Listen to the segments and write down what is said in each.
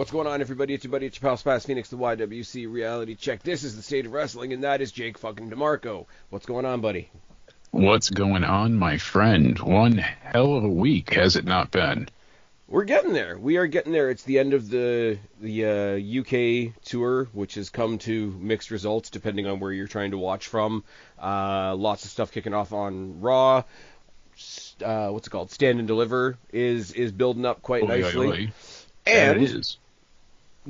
What's going on, everybody? It's your buddy, it's your pal Spaz, FENIX, the YWC Reality Check. This is the state of wrestling, and that is Jake fucking DeMarco. What's going on, buddy? What's going on, my friend? One hell of a week, has it not been? We're getting there. We are getting there. It's the end of the UK tour, which has come to mixed results depending on where you're trying to watch from. Lots of stuff kicking off on Raw. What's it called? Stand and Deliver is building up quite nicely. And it is.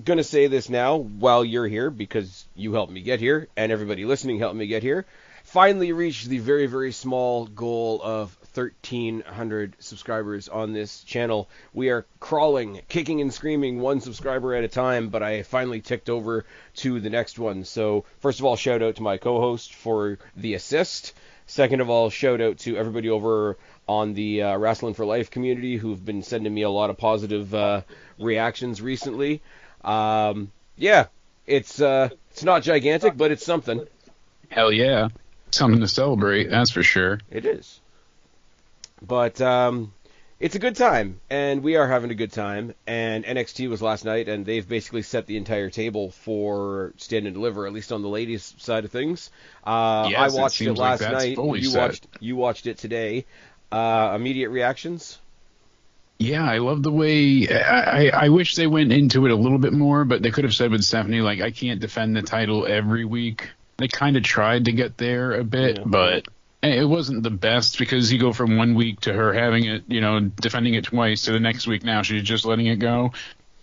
Gonna say this now while you're here because you helped me get here and everybody listening helped me get here. Finally reached the very, very small goal of 1,300 subscribers on this channel. We are crawling, kicking and screaming, one subscriber at a time, but I finally ticked over to the next one. So first of all, shout out to my co-host for the assist. Second of all, shout out to everybody over on the Wrestling for Life community who've been sending me a lot of positive reactions recently. Yeah, it's not gigantic, but it's something. Hell yeah. Something to celebrate, that's for sure. It is. But it's a good time, and we are having a good time. And NXT was last night, and they've basically set the entire table for Stand and Deliver, at least on the ladies' side of things. Yes, I watched it last night. You watched it today. Immediate reactions? Yeah, I love the way... I wish they went into it a little bit more, but they could have said with Stephanie, like, I can't defend the title every week. They kind of tried to get there a bit, but it wasn't the best because you go from 1 week to her having it, defending it twice to the next week now she's just letting it go.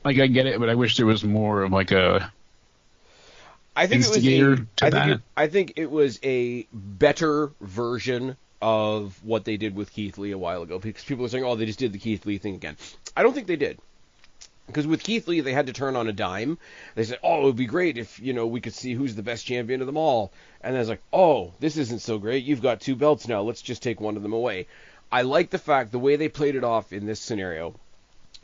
Like, I get it, but I wish there was more of, like, a instigator to that. I think it was a better version of what they did with Keith Lee a while ago, because people are saying, oh, they just did the Keith Lee thing again. I don't think they did. Because with Keith Lee, they had to turn on a dime. They said, oh, it would be great if, we could see who's the best champion of them all. And then it's like, oh, this isn't so great. You've got two belts now. Let's just take one of them away. I like the fact, the way they played it off in this scenario,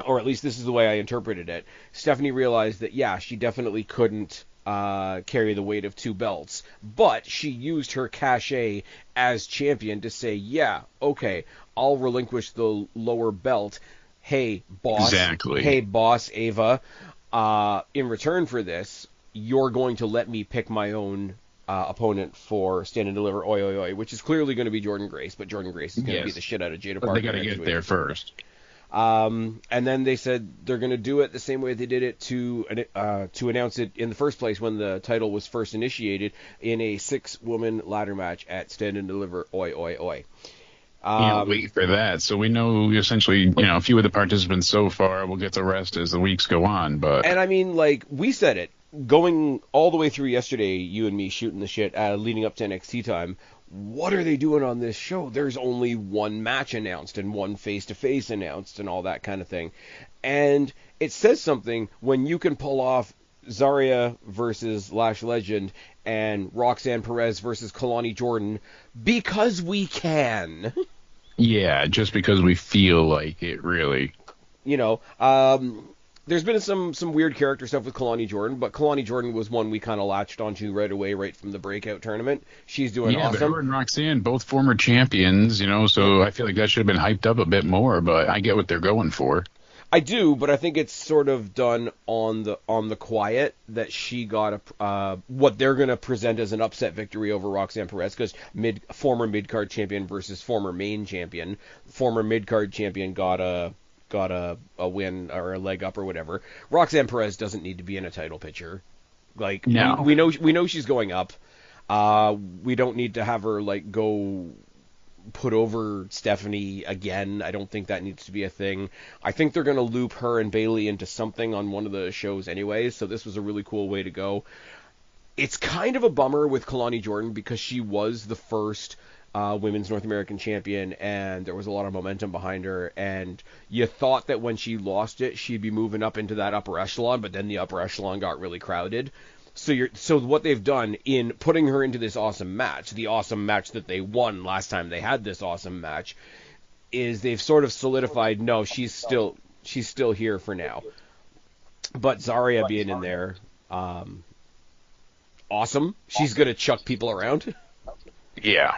or at least this is the way I interpreted it. Stephanie realized that, yeah, she definitely couldn't carry the weight of two belts, but she used her cachet as champion to say, yeah, okay, I'll relinquish the lower belt. Hey, boss. Exactly. Hey, boss, Ava. In return for this, you're going to let me pick my own opponent for Stand and Deliver, oi, oi, oi, which is clearly going to be Jordynne Grace, but Jordynne Grace is going to beat the shit out of Jada Parker. But they got to get there first. And then they said they're going to do it the same way they did it to announce it in the first place when the title was first initiated in a 6-woman ladder match at Stand and Deliver, oi, oi, oi. Can't wait for that. So we know essentially, a few of the participants so far. We'll get the rest as the weeks go on. And I mean, like, we said it, going all the way through yesterday, you and me shooting the shit, leading up to NXT time. What are they doing on this show? There's only one match announced and one face-to-face announced and all that kind of thing. And it says something when you can pull off Zarya versus Lash Legend and Roxanne Perez versus Kalani Jordan because we can. Yeah, just because we feel like it, really. There's been some weird character stuff with Kalani Jordan, but Kalani Jordan was one we kind of latched onto right away, right from the breakout tournament. She's doing awesome. Yeah, her and Roxanne, both former champions, so I feel like that should have been hyped up a bit more, but I get what they're going for. I do, but I think it's sort of done on the quiet that she got what they're going to present as an upset victory over Roxanne Perez, because former mid-card champion versus former main champion. Former mid-card champion got a win or a leg up or whatever. Roxanne Perez doesn't need to be in a title picture. Like, no. we know she's going up. We don't need to have her go put over Stephanie again. I don't think that needs to be a thing. I think they're going to loop her and Bayley into something on one of the shows anyways, so this was a really cool way to go. It's kind of a bummer with Kalani Jordan because she was the first women's North American champion, and there was a lot of momentum behind her, and you thought that when she lost it, she'd be moving up into that upper echelon, but then the upper echelon got really crowded. So what they've done in putting her into this awesome match, the awesome match that they won last time they had this awesome match, is they've sort of solidified, no, she's still here for now. But Zarya being in there, awesome. She's going to chuck people around. Yeah.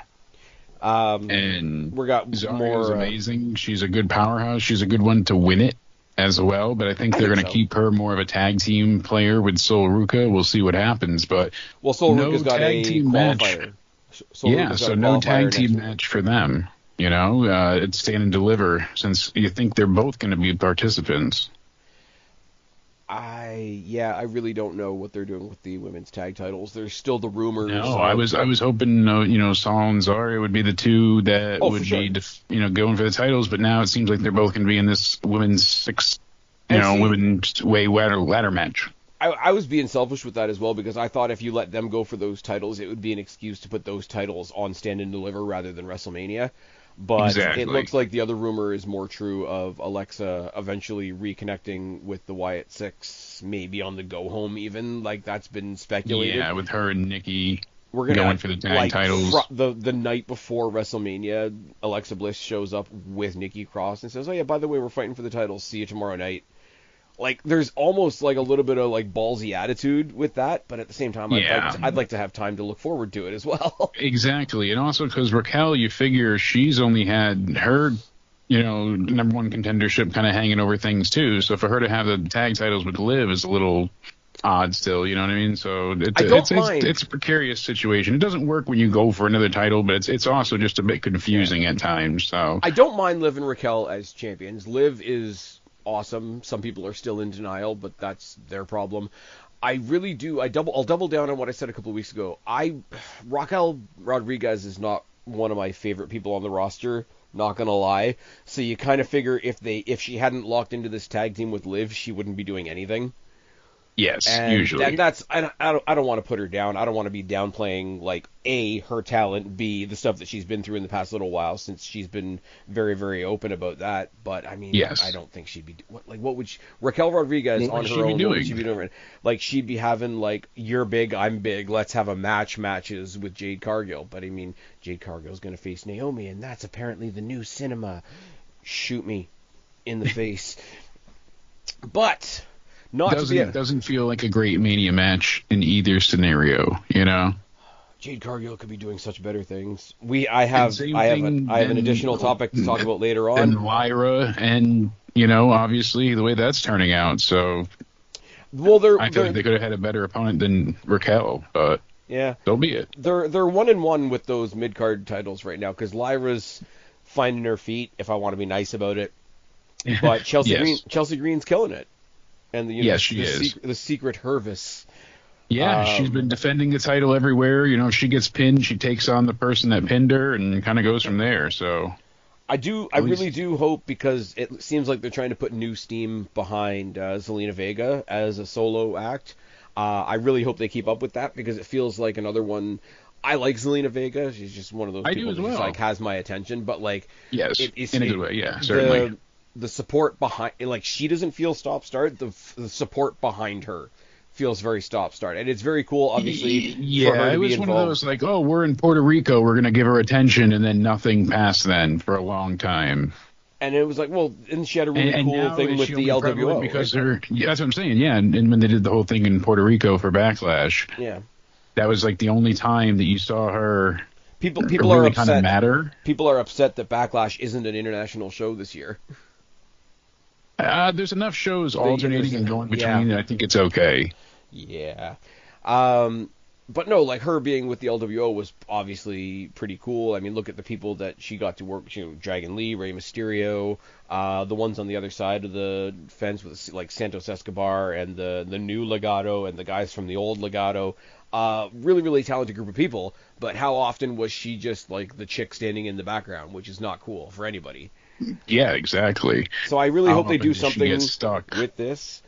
And we got Zarya's more amazing. She's a good powerhouse. She's a good one to win it. as well, but I think they're going to so. keep her more of a tag team player with Sol Ruca. We'll see what happens, but Sol Ruca's got a qualifier. So no tag team match for them. You know, it's stand and deliver, since you think they're both going to be participants. I really don't know what they're doing with the women's tag titles. There's still the rumors. No, I was hoping, Sol and Zari would be the two that would be, going for the titles, but now it seems like they're both going to be in this women's women's ladder match. I was being selfish with that as well, because I thought if you let them go for those titles, it would be an excuse to put those titles on Stand and Deliver rather than WrestleMania. But It looks like the other rumor is more true, of Alexa eventually reconnecting with the Wyatt Six, maybe on the go home even. Like, that's been speculated. Yeah, with her and Nikki going for the tag titles. The night before WrestleMania, Alexa Bliss shows up with Nikki Cross and says, "Oh yeah, by the way, we're fighting for the titles. See you tomorrow night." Like, there's almost like a little bit of like ballsy attitude with that, but at the same time, I'd like to have time to look forward to it as well. Exactly, and also because Raquel, you figure she's only had her, number one contendership kind of hanging over things too. So for her to have the tag titles with Liv is a little odd still, you know what I mean? So it's a precarious situation. It doesn't work when you go for another title, but it's also just a bit confusing at times. So I don't mind Liv and Raquel as champions. Liv is awesome. Some people are still in denial, but that's their problem. I really do. I'll double down on what I said a couple of weeks ago. Raquel Rodriguez is not one of my favorite people on the roster, not gonna lie. So you kind of figure if she hadn't locked into this tag team with Liv, she wouldn't be doing anything. Yes, usually. And I don't want to put her down. I don't want to be downplaying, like, A, her talent, B, the stuff that she's been through in the past little while, since she's been very, very open about that. But, I mean, yes. I don't think she'd be... what would Raquel Rodriguez on her own, what would she be doing? Like, she'd be having, like, you're big, I'm big, let's have a matches with Jade Cargill. But, I mean, Jade Cargill's going to face Naomi, and that's apparently the new cinema. Shoot me in the face. But... doesn't feel like a great Mania match in either scenario, Jade Cargill could be doing such better things. I have an additional topic to talk about later on. And Lyra, and obviously the way that's turning out. So, I feel like they could have had a better opponent than Raquel, but yeah, so be it. They're 1-1 with those mid card titles right now, because Lyra's finding her feet, if I want to be nice about it. But Chelsea Green's killing it. And she is. The secret Hervis. Yeah, she's been defending the title everywhere. If she gets pinned, she takes on the person that pinned her and kind of goes from there. So I really do hope, because it seems like they're trying to put new steam behind Zelina Vega as a solo act. I really hope they keep up with that, because it feels like another one. I like Zelina Vega. She's just one of those people that just, like, has my attention. But, like, yes, in a good way. Yeah, certainly. The support behind, like, she doesn't feel stop-start. The support behind her feels very stop-start, and it's very cool, obviously. Yeah, for her to it was be one of those, like, oh, we're in Puerto Rico, we're going to give her attention, and then nothing past then for a long time. And it was like, well, and she had a really cool thing with the LWO. Because that's what I'm saying, yeah. And when they did the whole thing in Puerto Rico for Backlash, yeah, that was like the only time that you saw her. People really are upset. Kind of matter. People are upset that Backlash isn't an international show this year. There's enough shows alternating and going between. I think it's okay. Yeah. But no, like, her being with the LWO was obviously pretty cool. I mean, look at the people that she got to work with, Dragon Lee, Rey Mysterio, the ones on the other side of the fence with, like, Santos Escobar and the new Legado and the guys from the old Legado. Really, really talented group of people, but how often was she just, like, the chick standing in the background, which is not cool for anybody. Yeah, exactly. So I really hope they do something with this.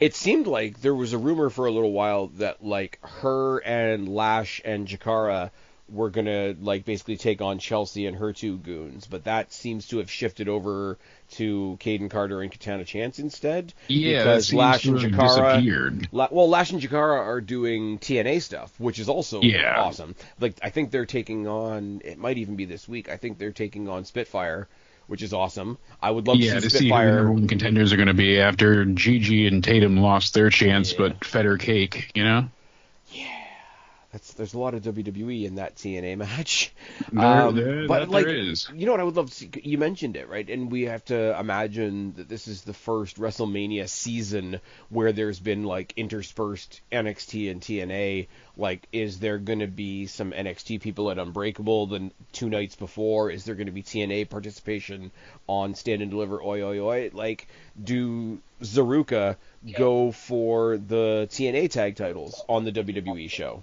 It seemed like there was a rumor for a little while that, like, her and Lash and Jakara were going to, like, basically take on Chelsea and her two goons, but that seems to have shifted over to Caden Carter and Katana Chance instead. Yeah, because Lash and Jakara disappeared. Lash and Jakara are doing TNA stuff, which is also awesome. Like, I think they're taking on, it might even be this week, I think they're taking on Spitfire, which is awesome. I would love to see Spitfire. See who the number one contenders are going to be after Gigi and Tatum lost their chance, but fed her cake, Yeah. there's a lot of WWE in that TNA match. There Like, is. you know what I would love to see? You mentioned it, right? And we have to imagine that this is the first WrestleMania season where there's been, like, interspersed NXT and TNA. Like, is there going to be some NXT people at Unbreakable the 2 nights before? Is there going to be TNA participation on Stand and Deliver Oi Oi Oi? Like, do Zaruka go for the TNA tag titles on the WWE show?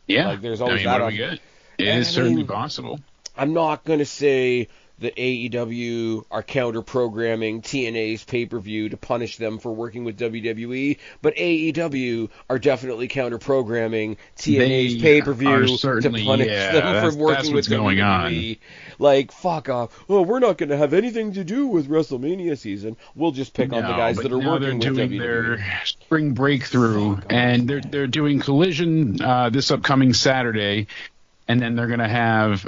Yeah. Like, there's always what that do we get? It is certainly possible. I'm not going to say that AEW are counter-programming TNA's pay-per-view to punish them for working with WWE, but AEW are definitely counter-programming TNA's pay-per-view to punish them for working with WWE. Like, fuck off. Oh, we're not going to have anything to do with WrestleMania season. We'll just pick on the guys that are working with WWE. They're doing their spring breakthrough, and they're doing Collision this upcoming Saturday, and then they're going to have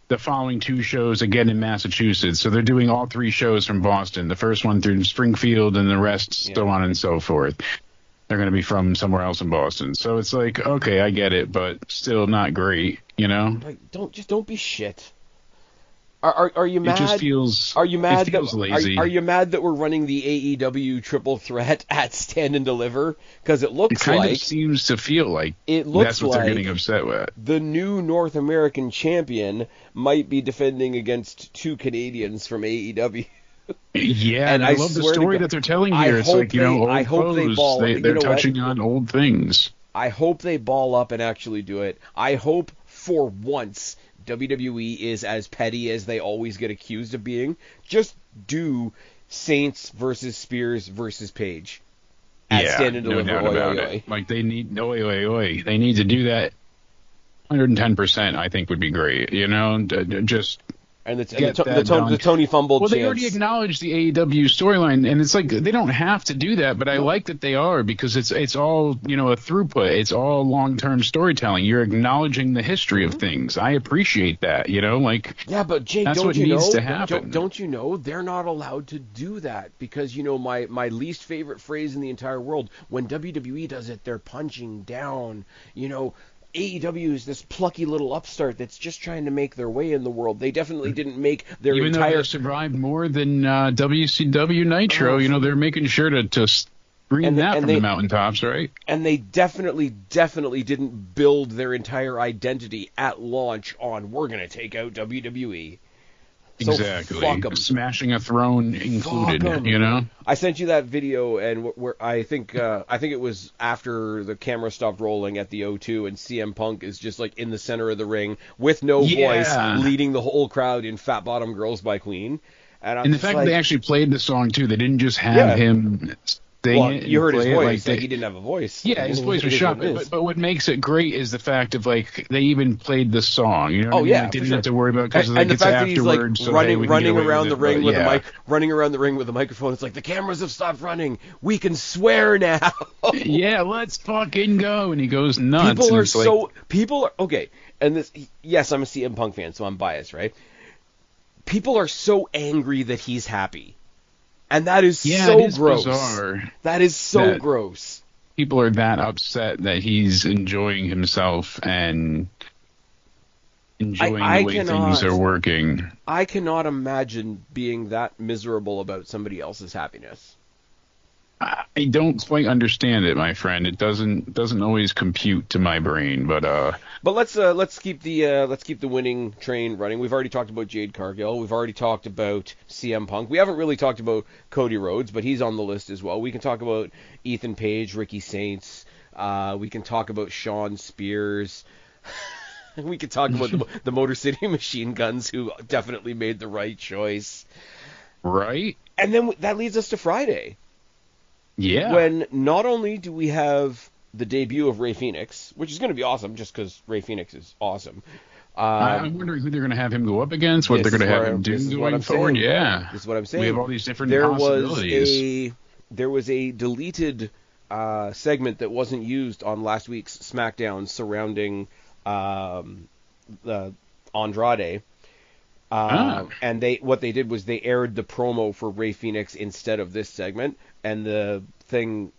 the following 2 shows again in Massachusetts. So they're doing all 3 shows from Boston. The first one through Springfield, and the rest so on and so forth. They're going to be from somewhere else in Boston. So it's like, okay, I get it, but still not great, you know? Like, don't be shit. Are you mad? It just feels. Are you mad? It feels lazy. Are you mad that we're running the AEW triple threat at Stand and Deliver? Because it looks like it kind of seems to feel like that's what they're getting upset with. The new North American champion might be defending against 2 Canadians from AEW. Yeah, and I love the story that they're telling here. It's like, old foes. They're touching on old things. I hope they ball up and actually do it. I hope for once WWE is as petty as they always get accused of being. Just do Saints versus Spears versus Page at Stand and Deliver. No doubt about it. Like, they need They need to do that. 110%, I think, would be great. Just. And the Tony fumbled chance. Well, they already acknowledged the AEW storyline, and it's like they don't have to do that, but I like that they are, because it's all, a throughput. It's all long-term storytelling. You're acknowledging the history of things. I appreciate that, Yeah, but Jake, that's what needs to happen. Don't you know they're not allowed to do that, because, my least favorite phrase in the entire world, when WWE does it, they're punching down, AEW is this plucky little upstart that's just trying to make their way in the world. They definitely didn't make their Even though they survived more than WCW Nitro, they're making sure to scream from the mountaintops, right? And they definitely didn't build their entire identity at launch on, we're going to take out WWE. So exactly. Fuck 'em. Smashing a throne included, I sent you that video, and where I think it was after the camera stopped rolling at the O2, and CM Punk is just like in the center of the ring with no voice, leading the whole crowd in "Fat Bottom Girls" by Queen. And the fact that they actually played the song too, they didn't just have him. You heard his voice. He didn't have a voice. Yeah, his voice was shot. But what makes it great is the fact of, like, they even played the song. You know what I mean? Yeah, like, they didn't have to worry about, because and the it's fact that he's like running around the ring with running around the ring with a microphone. It's like, the cameras have stopped running. We can swear now. Yeah, let's fucking go. And he goes nuts. People are okay. And this, yes, I'm a CM Punk fan, so I'm biased, right? People are so angry that he's happy. And that is so gross. Bizarre. That is so gross. People are that upset that he's enjoying himself and enjoying the way things are working. I cannot imagine being that miserable about somebody else's happiness. I don't quite understand it, my friend. It doesn't always compute to my brain, but let's keep the winning train running. We've already talked about Jade Cargill. We've already talked about CM Punk. We haven't really talked about Cody Rhodes, but he's on the list as well. We can talk about Ethan Page, Ricky Saints. We can talk about Shawn Spears. We could talk about the Motor City Machine Guns, who definitely made the right choice. Right. And then that leads us to Friday. Yeah. When not only do we have the debut of Rey FENIX, which is going to be awesome just because Rey FENIX is awesome. I'm wondering who they're going to have him go up against, what they're going to have him do going forward. Yeah. This is what I'm saying. We have all these different possibilities. There was a deleted segment that wasn't used on last week's SmackDown surrounding Andrade. And what they did was they aired the promo for Rey Fenix instead of this segment, and the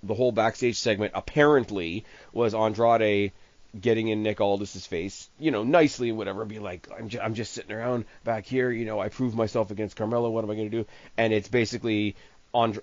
whole backstage segment apparently was Andrade getting in Nick Aldis's face, nicely and whatever, be like, I'm just sitting around back here, I proved myself against Carmelo, what am I going to do? And it's basically not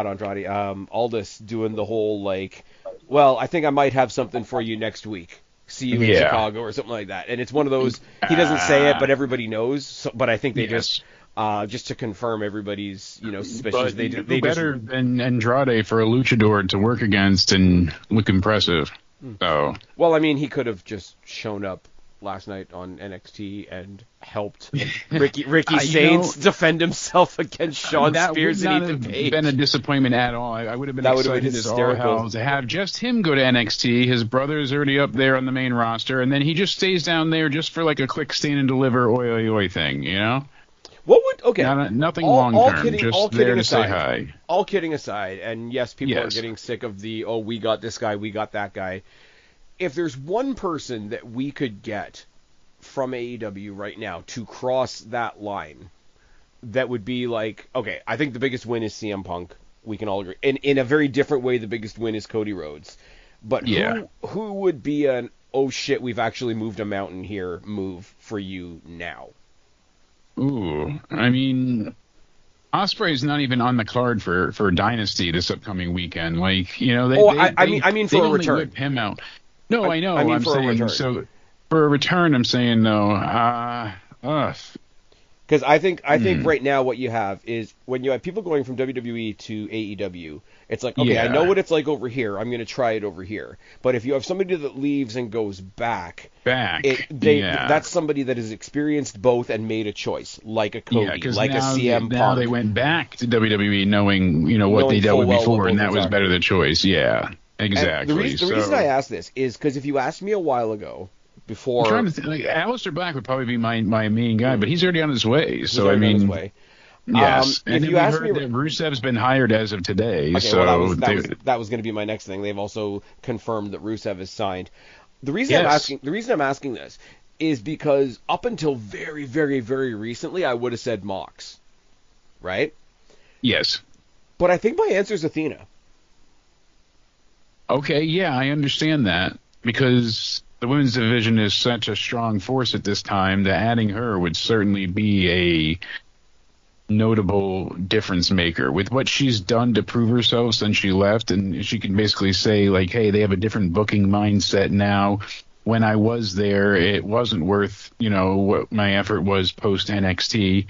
Andrade, Aldis doing the whole like, well, I think I might have something for you next week. See you in Chicago or something like that. And it's one of those, he doesn't say it, but everybody knows. So, but I think they just to confirm everybody's, suspicions. They better than Andrade for a luchador to work against and look impressive. So, well, I mean, he could have just shown up last night on NXT and helped Ricky Saints defend himself against Sean Spears and Ethan Page. Been a disappointment at all. I would have been excited as all hell to have just him go to NXT. His brother's already up there on the main roster, and then he just stays down there just for like a quick stand and deliver oi thing, What would nothing long term, just there to say hi. All kidding aside, and yes, people are getting sick of the we got this guy, we got that guy. If there's one person that we could get from AEW right now to cross that line, that would be like, okay, I think the biggest win is CM Punk. We can all agree. And in a very different way, the biggest win is Cody Rhodes. But who would be an, oh shit, we've actually moved a mountain here move for you now? Ooh, I mean, Ospreay's not even on the card for Dynasty this upcoming weekend. Like, I mean for a return. Whip him out. No, I know. I'm saying so. For a return, I'm saying no. Because I think right now what you have is when you have people going from WWE to AEW, it's like, okay, I know what it's like over here. I'm going to try it over here. But if you have somebody that leaves and goes back, that's somebody that has experienced both and made a choice, like a Cody, like a CM Punk. Now they went back to WWE knowing what they dealt with before, and that was better the choice. Yeah, exactly. The reason I asked this is because if you asked me a while ago, before, I'm trying to think, Aleister Black would probably be my main guy, but he's already on his way. So I mean, yes. And if you asked me, that Rusev's been hired as of today. Okay, so well, that was going to be my next thing. They've also confirmed that Rusev is signed. The reason I'm asking this is because up until very, very, very recently, I would have said Mox, right? Yes. But I think my answer is Athena. Okay, yeah, I understand that because the women's division is such a strong force at this time that adding her would certainly be a notable difference maker with what she's done to prove herself since she left. And she can basically say, like, hey, they have a different booking mindset now. When I was there, it wasn't worth, what my effort was post NXT.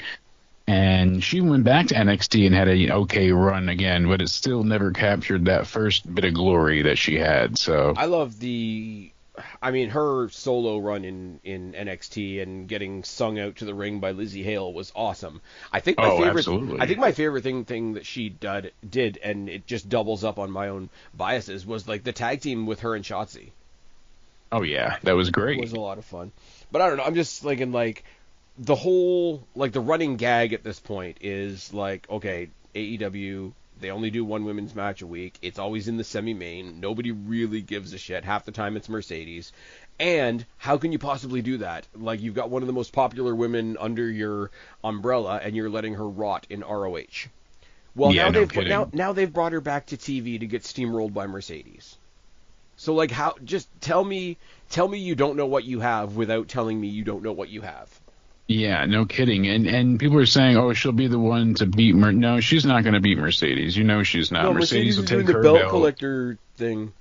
And she went back to NXT and had a okay run again, but it still never captured that first bit of glory that she had. So I love her solo run in NXT and getting sung out to the ring by Lizzie Hale was awesome. I think my favorite thing that she did, and it just doubles up on my own biases, was like the tag team with her and Shotzi. Oh yeah, that was great. It was a lot of fun. But I don't know, I'm just thinking like the whole, like the running gag at this point is like, okay, AEW, they only do one women's match a week. It's always in the semi-main. Nobody really gives a shit. Half the time it's Mercedes. And how can you possibly do that? Like, you've got one of the most popular women under your umbrella, and you're letting her rot in ROH. Well, now they've brought her back to TV to get steamrolled by Mercedes. So, like, how? Just tell me you don't know what you have without telling me you don't know what you have. Yeah, no kidding. And people are saying, oh, she'll be the one to beat No, she's not going to beat Mercedes. She's not. No, Mercedes will take doing her the belt collector thing.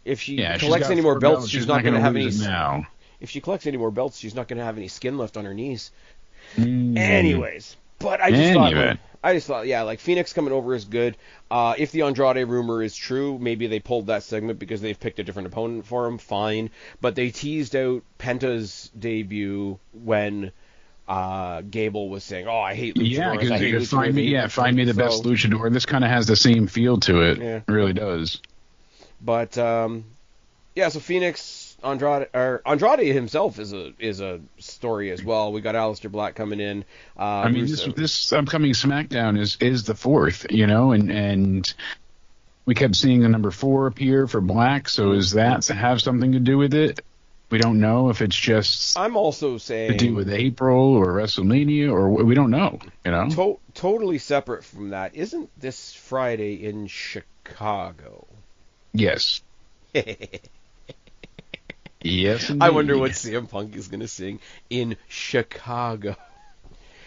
If she collects any more belts, she's not going to have any. Now. If she collects any more belts, she's not going to have any skin left on her knees. Anyways, but I just thought, yeah, like Phoenix coming over is good. If the Andrade rumor is true, maybe they pulled that segment because they've picked a different opponent for him. Fine, but they teased out Penta's debut when Gable was saying, "Oh, I hate luchadors." Yeah, because you could find me the best luchador. This kind of has the same feel to it. Yeah. It really does. But so Phoenix, Andrade himself is a story as well. We got Aleister Black coming in. This upcoming SmackDown is the fourth, and we kept seeing the number 4 appear for Black. So is that to have something to do with it? We don't know if it's just I'm also saying to do with April or WrestleMania, or we don't know. Totally separate from that. Isn't this Friday in Chicago? Yes. Yes, indeed. I wonder what CM Punk is going to sing in Chicago.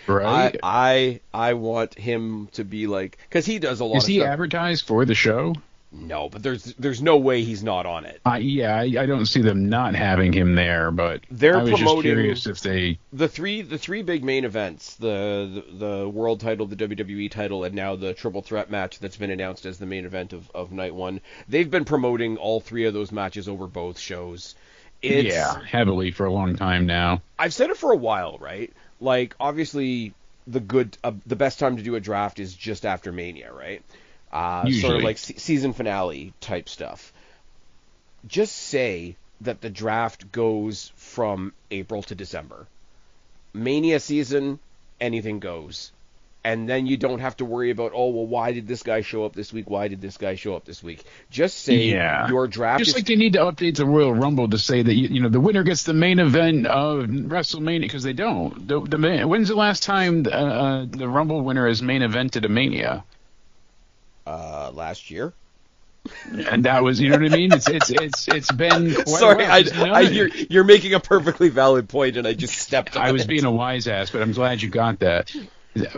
Right. I want him to be like, because he does a lot of stuff. Is he advertised for the show? No, but there's no way he's not on it. I don't see them not having him there, but they're I was promoting just curious if they the three big main events, the world title, the WWE title, and now the triple threat match that's been announced as the main event of night one. They've been promoting all three of those matches over both shows. Heavily for a long time now. I've said it for a while, right? Like, obviously, the best time to do a draft is just after Mania, right? Sort of like season finale type stuff. Just say that the draft goes from April to December. Mania season, anything goes. And then you don't have to worry about, why did this guy show up this week? Why did this guy show up this week? Just say your draft Just like they need to update the Royal Rumble to say that, the winner gets the main event of WrestleMania, because they don't. When's the last time the Rumble winner has main evented a Mania? Last year. And that was, you know what I mean? It's been quite Sorry, a while. I hear you're making a perfectly valid point, and I just stepped on it. I was being a wise ass, but I'm glad you got that.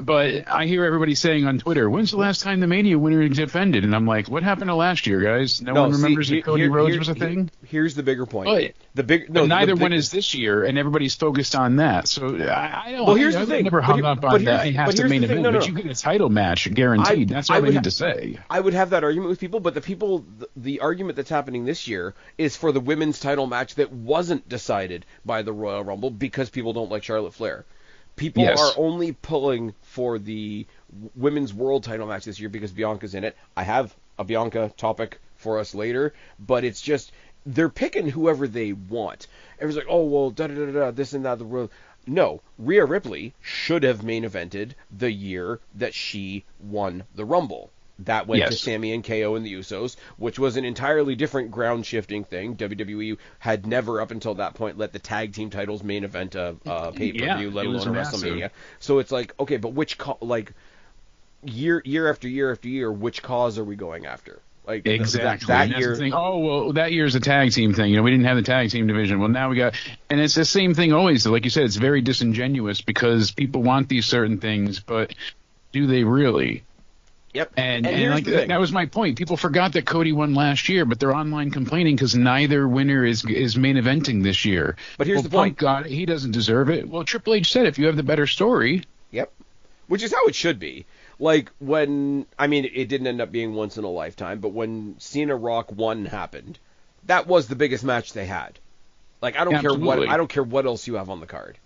But I hear everybody saying on Twitter, when's the last time the Mania winner defended? And I'm like, what happened to last year, guys? No one remembers that Cody Rhodes was a thing? Here's the bigger point. But neither one is this year, and everybody's focused on that. So I don't. Well, here's the thing. Never hung up on that. It has to main event, but you get a title match guaranteed. That's all I need to say. I would have that argument with people, but the argument that's happening this year is for the women's title match that wasn't decided by the Royal Rumble because people don't like Charlotte Flair. People are only pulling for the women's world title match this year because Bianca's in it. I have a Bianca topic for us later, but it's just they're picking whoever they want. Everyone's like, this and that. The world. No, Rhea Ripley should have main evented the year that she won the Rumble. That went to Sami and KO and the Usos, which was an entirely different ground-shifting thing. WWE had never, up until that point, let the tag team titles main event a pay-per-view, let alone a WrestleMania. So it's like, okay, but which year after year after year, which cause are we going after? Like exactly that year. That year's a tag team thing. We didn't have the tag team division. Well, now we got, and it's the same thing always. Like you said, it's very disingenuous because people want these certain things, but do they really? Yep. And like that was my point. People forgot that Cody won last year, but they're online complaining because neither winner is main eventing this year. But here's the point. Punk got it. He doesn't deserve it. Well, Triple H said if you have the better story. Yep. Which is how it should be. Like it didn't end up being once in a lifetime, but when Cena Rock 1 happened, that was the biggest match they had. Like I don't care what else you have on the card.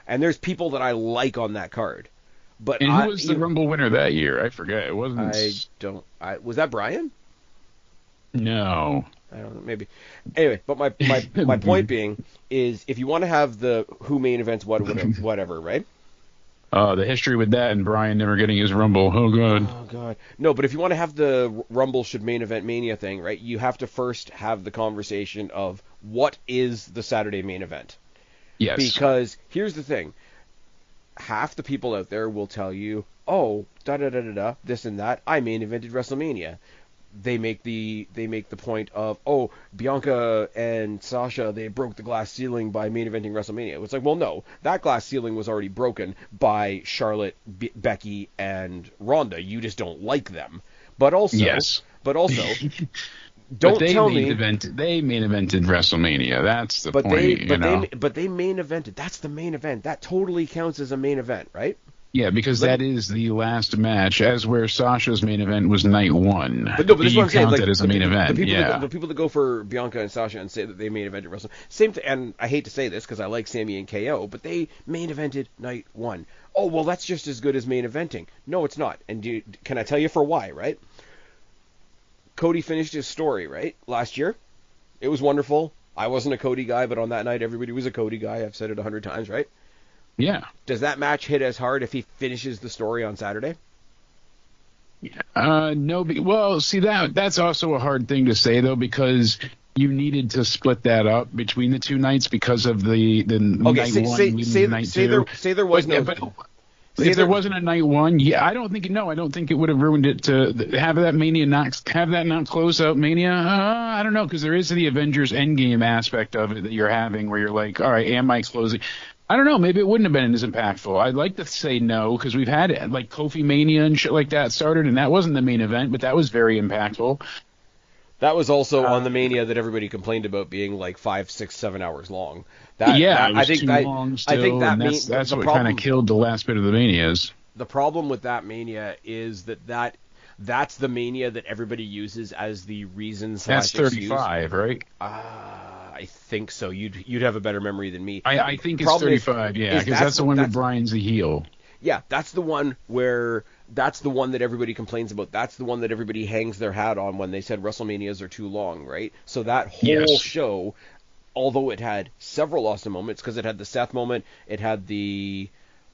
And there's people that I like on that card. But who was the Rumble winner that year? I forget. It wasn't. Was that Brian? No. I don't know. Maybe. Anyway, but my point being is, if you want to have the who main events whatever, right? The history with that and Brian never getting his Rumble. Oh god. Oh god. No, but if you want to have the Rumble should main event Mania thing, right? You have to first have the conversation of what is the Saturday main event. Yes. Because here's the thing. Half the people out there will tell you, this and that. I main evented WrestleMania. They make the point of, Bianca and Sasha, they broke the glass ceiling by main eventing WrestleMania. It's like, well, no, that glass ceiling was already broken by Charlotte, Becky, and Ronda. You just don't like them. But also, don't tell me they main evented WrestleMania. That's the point. But they main evented. That's the main event. That totally counts as a main event, right? Yeah, because that is the last match, as where Sasha's main event was night 1. But this is what I'm saying. That as a main event. The people that go for Bianca and Sasha and say that they main evented WrestleMania, same thing. And I hate to say this because I like Sami and KO, but they main evented night 1. Oh well, that's just as good as main eventing. No, it's not. And can I tell you for why? Right? Cody finished his story, right? Last year. It was wonderful. I wasn't a Cody guy, but on that night, everybody was a Cody guy. I've said it 100 times, right? Yeah. Does that match hit as hard if he finishes the story on Saturday? No. Well, see, that's also a hard thing to say, though, because you needed to split that up between the two nights because of the Okay, night one leading to night two. Say there was no. But if there wasn't a night one, I don't think it would have ruined it to have that not close out Mania. I don't know, because there is the Avengers Endgame aspect of it that you're having where you're like, all right, am I closing? I don't know. Maybe it wouldn't have been as impactful. I'd like to say no, because we've had like Kofi Mania and shit like that started, and that wasn't the main event, but that was very impactful. That was also on the Mania that everybody complained about being like 5, 6, 7 hours long. It was too long still, I think that that's what kind of killed the last bit of the Manias. The problem with that Mania is that's the Mania that everybody uses as the reason. That's 35, right? I think so. You'd have a better memory than me. I think it's 35, because that's the one where Bryan's the heel. Yeah, that's the one that everybody complains about. That's the one that everybody hangs their hat on when they said WrestleManias are too long, right? So that whole show, although it had several awesome moments, because it had the Seth moment, it had the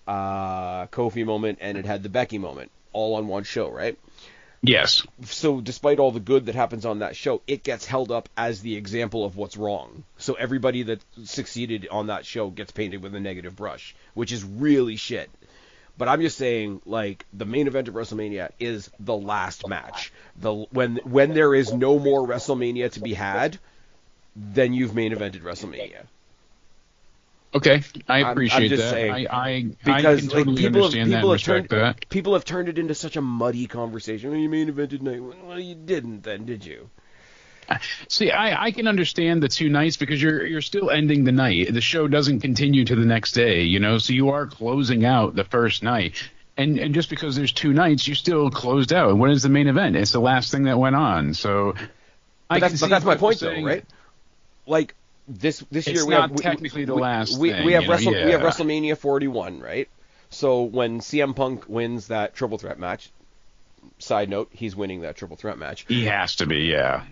Kofi moment, and it had the Becky moment, all on one show, right? Yes. So despite all the good that happens on that show, it gets held up as the example of what's wrong. So everybody that succeeded on that show gets painted with a negative brush, which is really shit. But I'm just saying, like, the main event of WrestleMania is the last match. When there is no more WrestleMania to be had, then you've main evented WrestleMania. Okay, I appreciate I'm just that. Saying, I can totally understand that and respect that. People have turned it into such a muddy conversation. Well, you main evented night. Well, you didn't then, did you? See, I can understand the two nights because you're still ending the night. The show doesn't continue to the next day, so you are closing out the first night. And just because there's two nights, you still closed out. And what is the main event? It's the last thing that went on. So that's my point, though, right? Like this year, we have technically the last. We have WrestleMania 41, right? So when CM Punk wins that triple threat match, side note, he's winning that triple threat match. He has to be, yeah.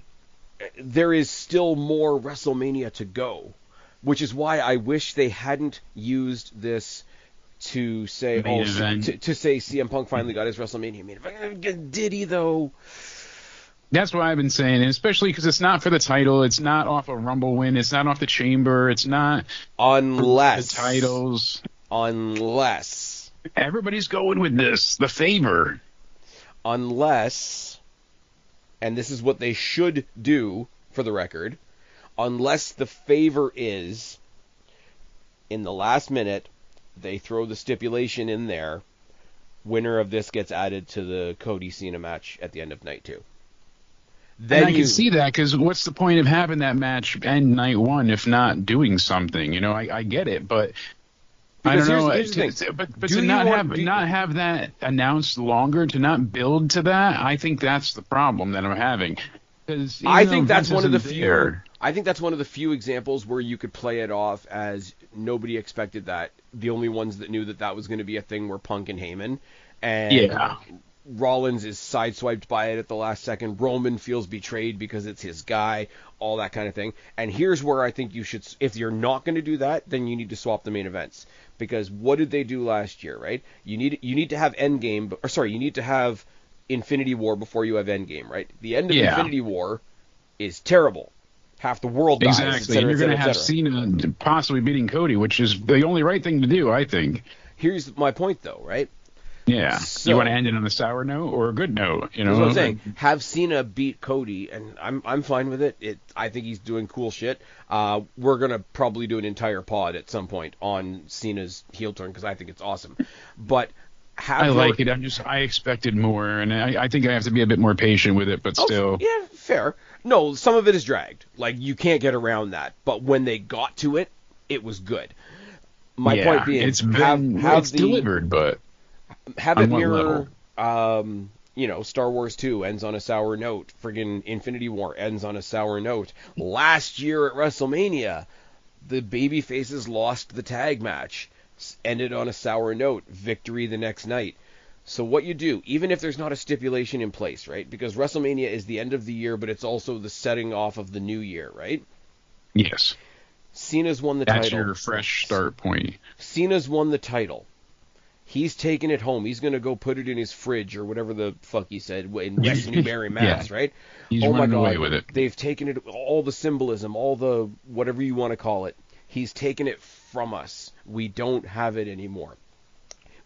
There is still more WrestleMania to go, which is why I wish they hadn't used this to say, to say CM Punk finally got his WrestleMania main event. Did he, though? That's what I've been saying, and especially because it's not for the title. It's not off a Rumble win. It's not off the Chamber. It's not unless the titles. Unless everybody's going with this, the favor. Unless. And this is what they should do, for the record, unless the favor is, in the last minute, they throw the stipulation in there, winner of this gets added to the Cody Cena match at the end of night 2. Then I can see that, because what's the point of having that match end night 1 if not doing something? I get it, but... Because I don't know, but to not have that announced longer, to not build to that, I think that's the problem that I'm having. I think that's one of the few examples where you could play it off as nobody expected that. The only ones that knew that was going to be a thing were Punk and Heyman, and Rollins is sideswiped by it at the last second. Roman feels betrayed because it's his guy, all that kind of thing. And here's where I think you should, if you're not going to do that, then you need to swap the main events. Because what did they do last year, right? You need to have Endgame, you need to have Infinity War before you have Endgame, right? The end of Infinity War is terrible. Half the world dies. Exactly, and you're going to have Cena possibly beating Cody, which is the only right thing to do, I think. Here's my point, though, right? Yeah. So, you want to end it on a sour note or a good note? That's what I'm saying. Have Cena beat Cody, and I'm fine with it. I think he's doing cool shit. We're gonna probably do an entire pod at some point on Cena's heel turn because I think it's awesome. But I like it. I expected more, and I think I have to be a bit more patient with it. But still, yeah, fair. No, some of it is dragged. Like you can't get around that. But when they got to it, it was good. My point being, it's delivered, but. Have it mirror, Star Wars 2 ends on a sour note. Friggin' Infinity War ends on a sour note. Last year at WrestleMania, the babyfaces lost the tag match. Ended on a sour note. Victory the next night. So what you do, even if there's not a stipulation in place, right? Because WrestleMania is the end of the year, but it's also the setting off of the new year, right? Yes. Cena's won the title. That's your fresh start point. Cena's won the title. He's taking it home. He's going to go put it in his fridge or whatever the fuck he said in West Newbury, Mass, right? He's oh my running God. away with it. They've taken it, all the symbolism, all the whatever you want to call it. He's taken it from us. We don't have it anymore.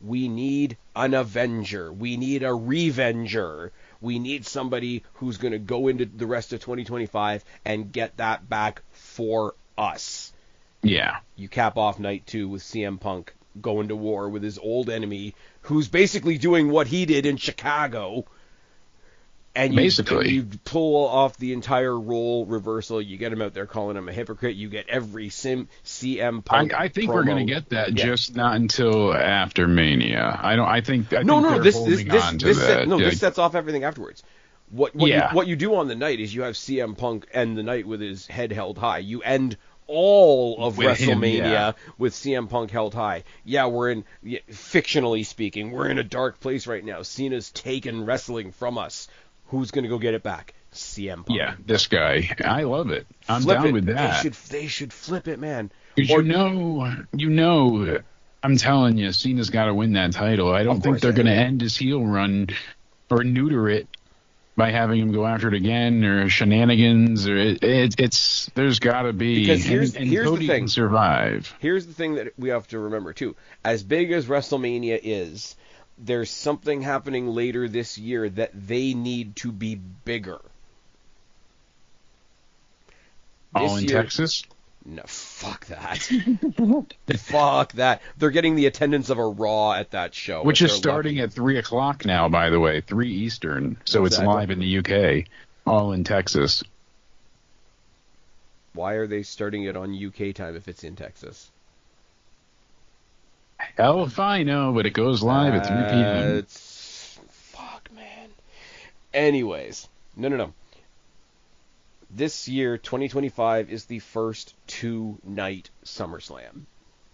We need an Avenger. We need a Revenger. We need somebody who's going to go into the rest of 2025 and get that back for us. Yeah. You cap off night 2 with CM Punk going to war with his old enemy, who's basically doing what he did in Chicago. And you pull off the entire role reversal. You get him out there calling him a hypocrite. You get every CM Punk. I think promo. we're going to get that, just not until after Mania. I think they're this holding on to that. This sets off everything afterwards. What you do on the night is you have CM Punk end the night with his head held high. You end all of WrestleMania with CM Punk held high. Yeah, fictionally speaking, we're in a dark place right now. Cena's taken wrestling from us. Who's going to go get it back? CM Punk. Yeah, this guy. I love it. I'm down with that. They should flip it, man. Because you know, I'm telling you, Cena's got to win that title. I don't think they're going to end his heel run or neuter it by having him go after it again or shenanigans. Or it's there's got to be. Because here's Cody the thing. Can survive. Here's the thing that we have to remember too. As big as WrestleMania is, there's something happening later this year that they need to be bigger. All in Texas? No, fuck that. Fuck that. They're getting the attendance of a Raw at that show. Which is starting at 3 o'clock now, by the way, 3 Eastern. So it's live in the UK. All in Texas. Why are they starting it on UK time if it's in Texas? Hell if I know, but it goes live at 3 p.m. Fuck, man. Anyways, no. This year, 2025, is the first 2-night SummerSlam.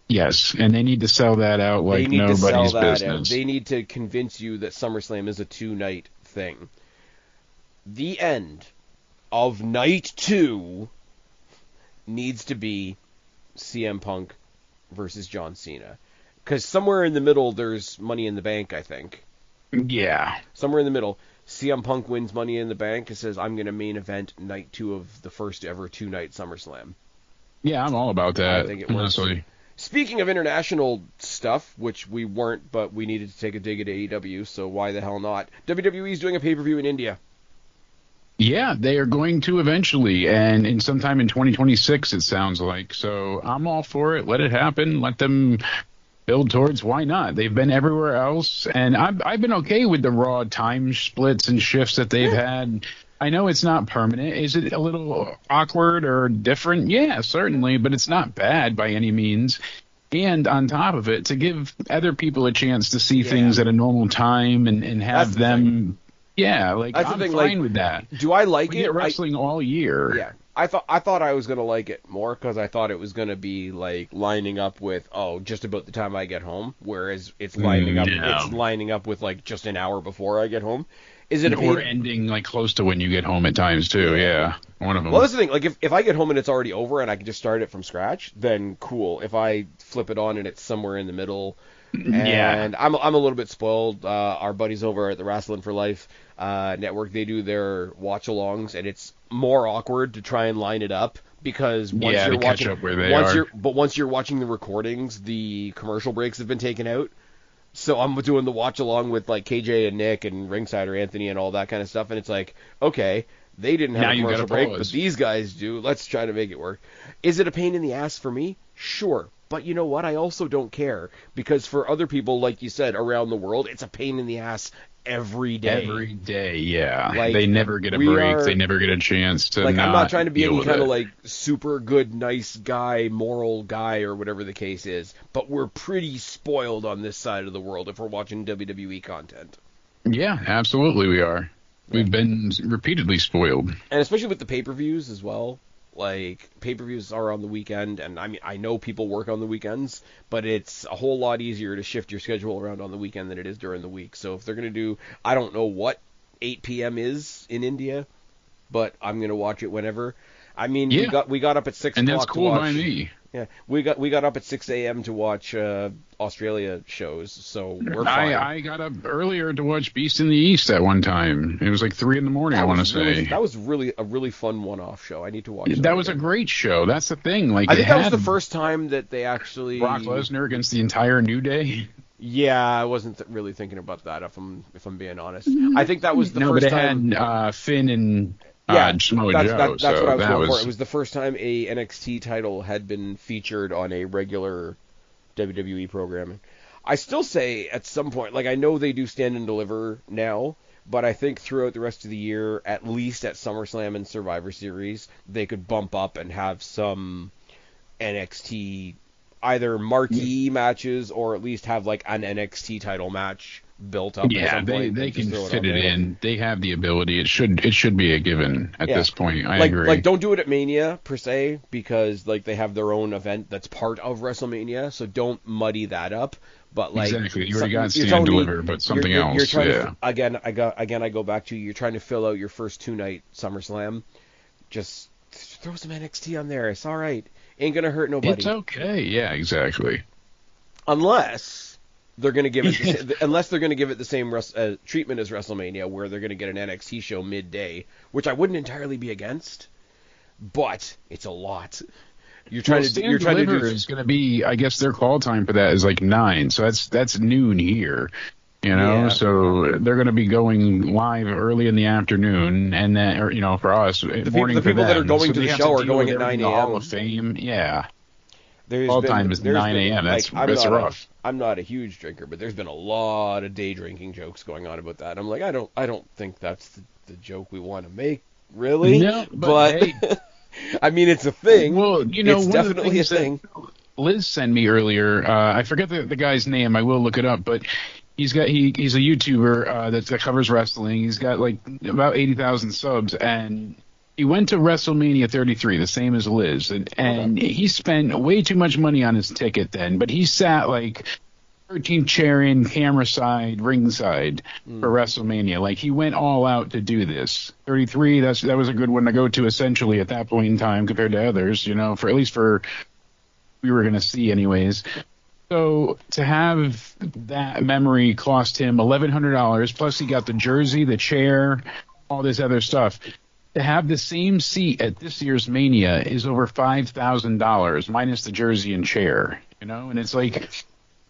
Yes, and they need to sell that out like nobody's business. They need to convince you that SummerSlam is a 2-night thing. The end of night 2 needs to be CM Punk versus John Cena. Because somewhere in the middle, there's Money in the Bank, I think. Yeah. Somewhere in the middle, CM Punk wins Money in the Bank and says, I'm going to main event night 2 of the first ever 2-night SummerSlam. Yeah, I'm all about that. I think it works. Honestly. Speaking of international stuff, which we weren't, but we needed to take a dig at AEW, so why the hell not? WWE's doing a pay-per-view in India. Yeah, they are going to eventually, and in sometime in 2026, it sounds like. So I'm all for it. Let it happen. Let them build towards. Why not? They've been everywhere else, and I've been okay with the Raw time splits and shifts that they've had. I know it's not permanent. Is it a little awkward or different? Yeah, certainly, but it's not bad by any means. And on top of it, to give other people a chance to see things at a normal time and have them... Yeah, like I'm fine with that. Do I like it? We get wrestling all year. Yeah. I thought I was going to like it more because I thought it was going to be like lining up with just about the time I get home, whereas it's lining up with like just an hour before I get home. Is it or ending like close to when you get home at times too? Yeah, one of them. Well, that's the thing. Like if I get home and it's already over and I can just start it from scratch, then cool. If I flip it on and it's somewhere in the middle. And I'm a little bit spoiled. Our buddies over at the Wrestling for Life network, they do their watch-alongs, and it's more awkward to try and line it up because once you're watching, catch up where they are. Once you're watching the recordings, the commercial breaks have been taken out. So I'm doing the watch-along with like KJ and Nick and Ringside or Anthony and all that kind of stuff, and it's like, okay, they didn't have a commercial break, but these guys do. Let's try to make it work. Is it a pain in the ass for me? Sure. But you know what? I also don't care because for other people, like you said, around the world, it's a pain in the ass every day. Every day, yeah. Like, they never get a break. They never get a chance to I'm not trying to be any kind of like super good, nice guy, moral guy or whatever the case is, but we're pretty spoiled on this side of the world if we're watching WWE content. Yeah, absolutely we are. We've been repeatedly spoiled. And especially with the pay-per-views as well. Like, pay-per-views are on the weekend, and I mean, I know people work on the weekends, but it's a whole lot easier to shift your schedule around on the weekend than it is during the week. So if they're going to do, I don't know what 8 p.m. is in India, but I'm going to watch it whenever. I mean, we got up at 6 o'clock. And that's cool by me. Yeah, we got up at 6 a.m. to watch Australia shows, so we're fine. I got up earlier to watch Beast in the East at one time. It was like 3 in the morning, I want to say. That was really a really fun one-off show. I need to watch that was again. A great show. That's the thing. Like, I think that was the first time that they actually Brock Lesnar against the entire New Day. Yeah, I wasn't really thinking about that if I'm being honest. I think that was the first time. No, but it had Finn and Samoa Joe. That's what I was going for. It was the first time a NXT title had been featured on a regular WWE programming. I still say at some point, like I know they do stand and deliver now, but I think throughout the rest of the year, at least at SummerSlam and Survivor Series, they could bump up and have some NXT either marquee matches or at least have like an NXT title match built up. Yeah, they can fit it in. They have the ability. It should be a given at this point. I agree. Like, don't do it at Mania per se because like they have their own event that's part of WrestleMania, so don't muddy that up. But like exactly, you already got Stand and Deliver, but something else. You're trying to, I go back to you're trying to fill out your first 2-night SummerSlam. Just throw some NXT on there. It's all right. Ain't gonna hurt nobody. It's okay. Yeah, exactly. Unless they're gonna give it the same treatment as WrestleMania, where they're gonna get an NXT show midday, which I wouldn't entirely be against, but it's a lot. You're trying to do is going to be, I guess their call time for that is like 9, so that's noon here. You know, so they're going to be going live early in the afternoon, and then, or, you know, for us, morning the people for that are going to the show are going at 9 a.m. Hall of Fame, yeah. Call time is 9 a.m. That's rough. I'm not a huge drinker, but there's been a lot of day drinking jokes going on about that. I'm like, I don't think that's the joke we want to make, really. No, but hey, I mean, it's a thing. Well, you know, it's definitely a thing. Liz sent me earlier. I forget the guy's name. I will look it up, but. He's a YouTuber that covers wrestling. He's got like about 80,000 subs, and he went to WrestleMania 33, the same as Liz, and he spent way too much money on his ticket then. But he sat like 13th chair in, camera side, ringside for WrestleMania. Like he went all out to do this. 33, that was a good one to go to essentially at that point in time compared to others. You know, for at least for we were going to see anyways. So to have that memory cost him $1,100, plus he got the jersey, the chair, all this other stuff. To have the same seat at this year's Mania is over $5,000, minus the jersey and chair. You know, and it's like,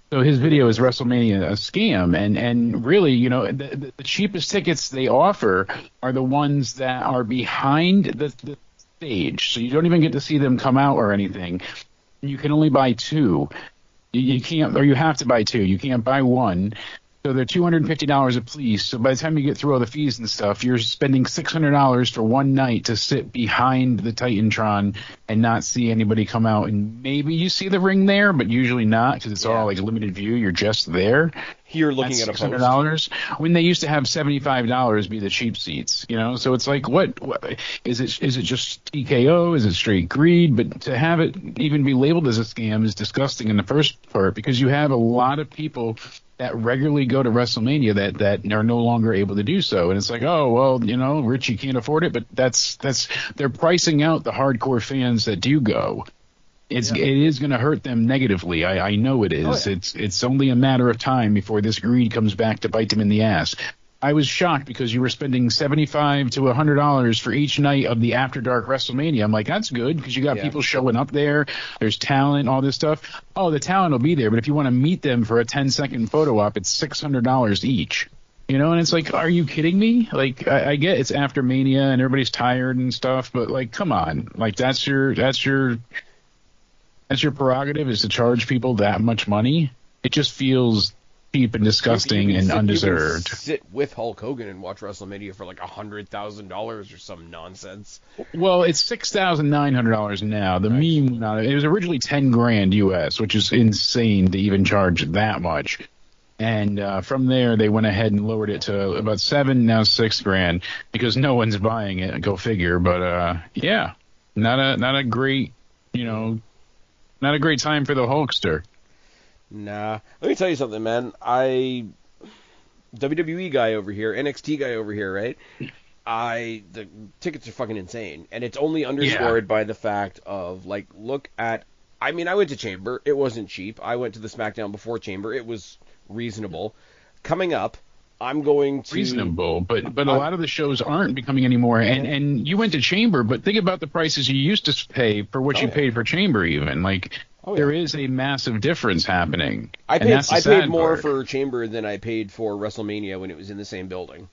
so his video is WrestleMania a scam, and really, you know, the cheapest tickets they offer are the ones that are behind the stage, so you don't even get to see them come out or anything. You can only buy 2. You can't, or you have to buy 2. You can't buy 1. So they're $250 a piece. So by the time you get through all the fees and stuff, you're spending $600 for one night to sit behind the Titantron and not see anybody come out. And maybe you see the ring there, but usually not because it's all like limited view. You're just there. You're looking at a post. $600 when they used to have $75 be the cheap seats, you know. So it's like, what is it? Is it just TKO? Is it straight greed? But to have it even be labeled as a scam is disgusting in the first part because you have a lot of people that regularly go to WrestleMania that are no longer able to do so, and it's like, oh well, you know, Richie can't afford it, but that's they're pricing out the hardcore fans that do go. It is going to hurt them negatively. I know it is. Oh, yeah. It's only a matter of time before this greed comes back to bite them in the ass. I was shocked because you were spending $75 to $100 for each night of the After Dark WrestleMania. I'm like, that's good because you got people showing up there. There's talent, all this stuff. Oh, the talent will be there, but if you want to meet them for a 10-second photo op, it's $600 each. You know, and it's like, are you kidding me? Like, I get it's after Mania and everybody's tired and stuff, but like, come on, like that's your prerogative is to charge people that much money. It just feels cheap and disgusting and undeserved. You can sit with Hulk Hogan and watch WrestleMania for like $100,000 or some nonsense. Well, it's $6,900 now. The meme, it was originally $10,000 US, which is insane to even charge that much. And from there, they went ahead and lowered it to about $7,000, now $6,000 because no one's buying it. Go figure. But yeah, not a great, you know, not a great time for the Hulkster. Nah. Let me tell you something, man. WWE guy over here, NXT guy over here, right? The tickets are fucking insane. And it's only underscored by the fact of, like, look at I mean, I went to Chamber. It wasn't cheap. I went to the SmackDown before Chamber. It was reasonable. Coming up, I'm going to... Reasonable, but a lot of the shows aren't becoming anymore. And you went to Chamber, but think about the prices you used to pay for what you paid for Chamber even. Like, there is a massive difference happening. I paid more for Chamber than I paid for WrestleMania when it was in the same building.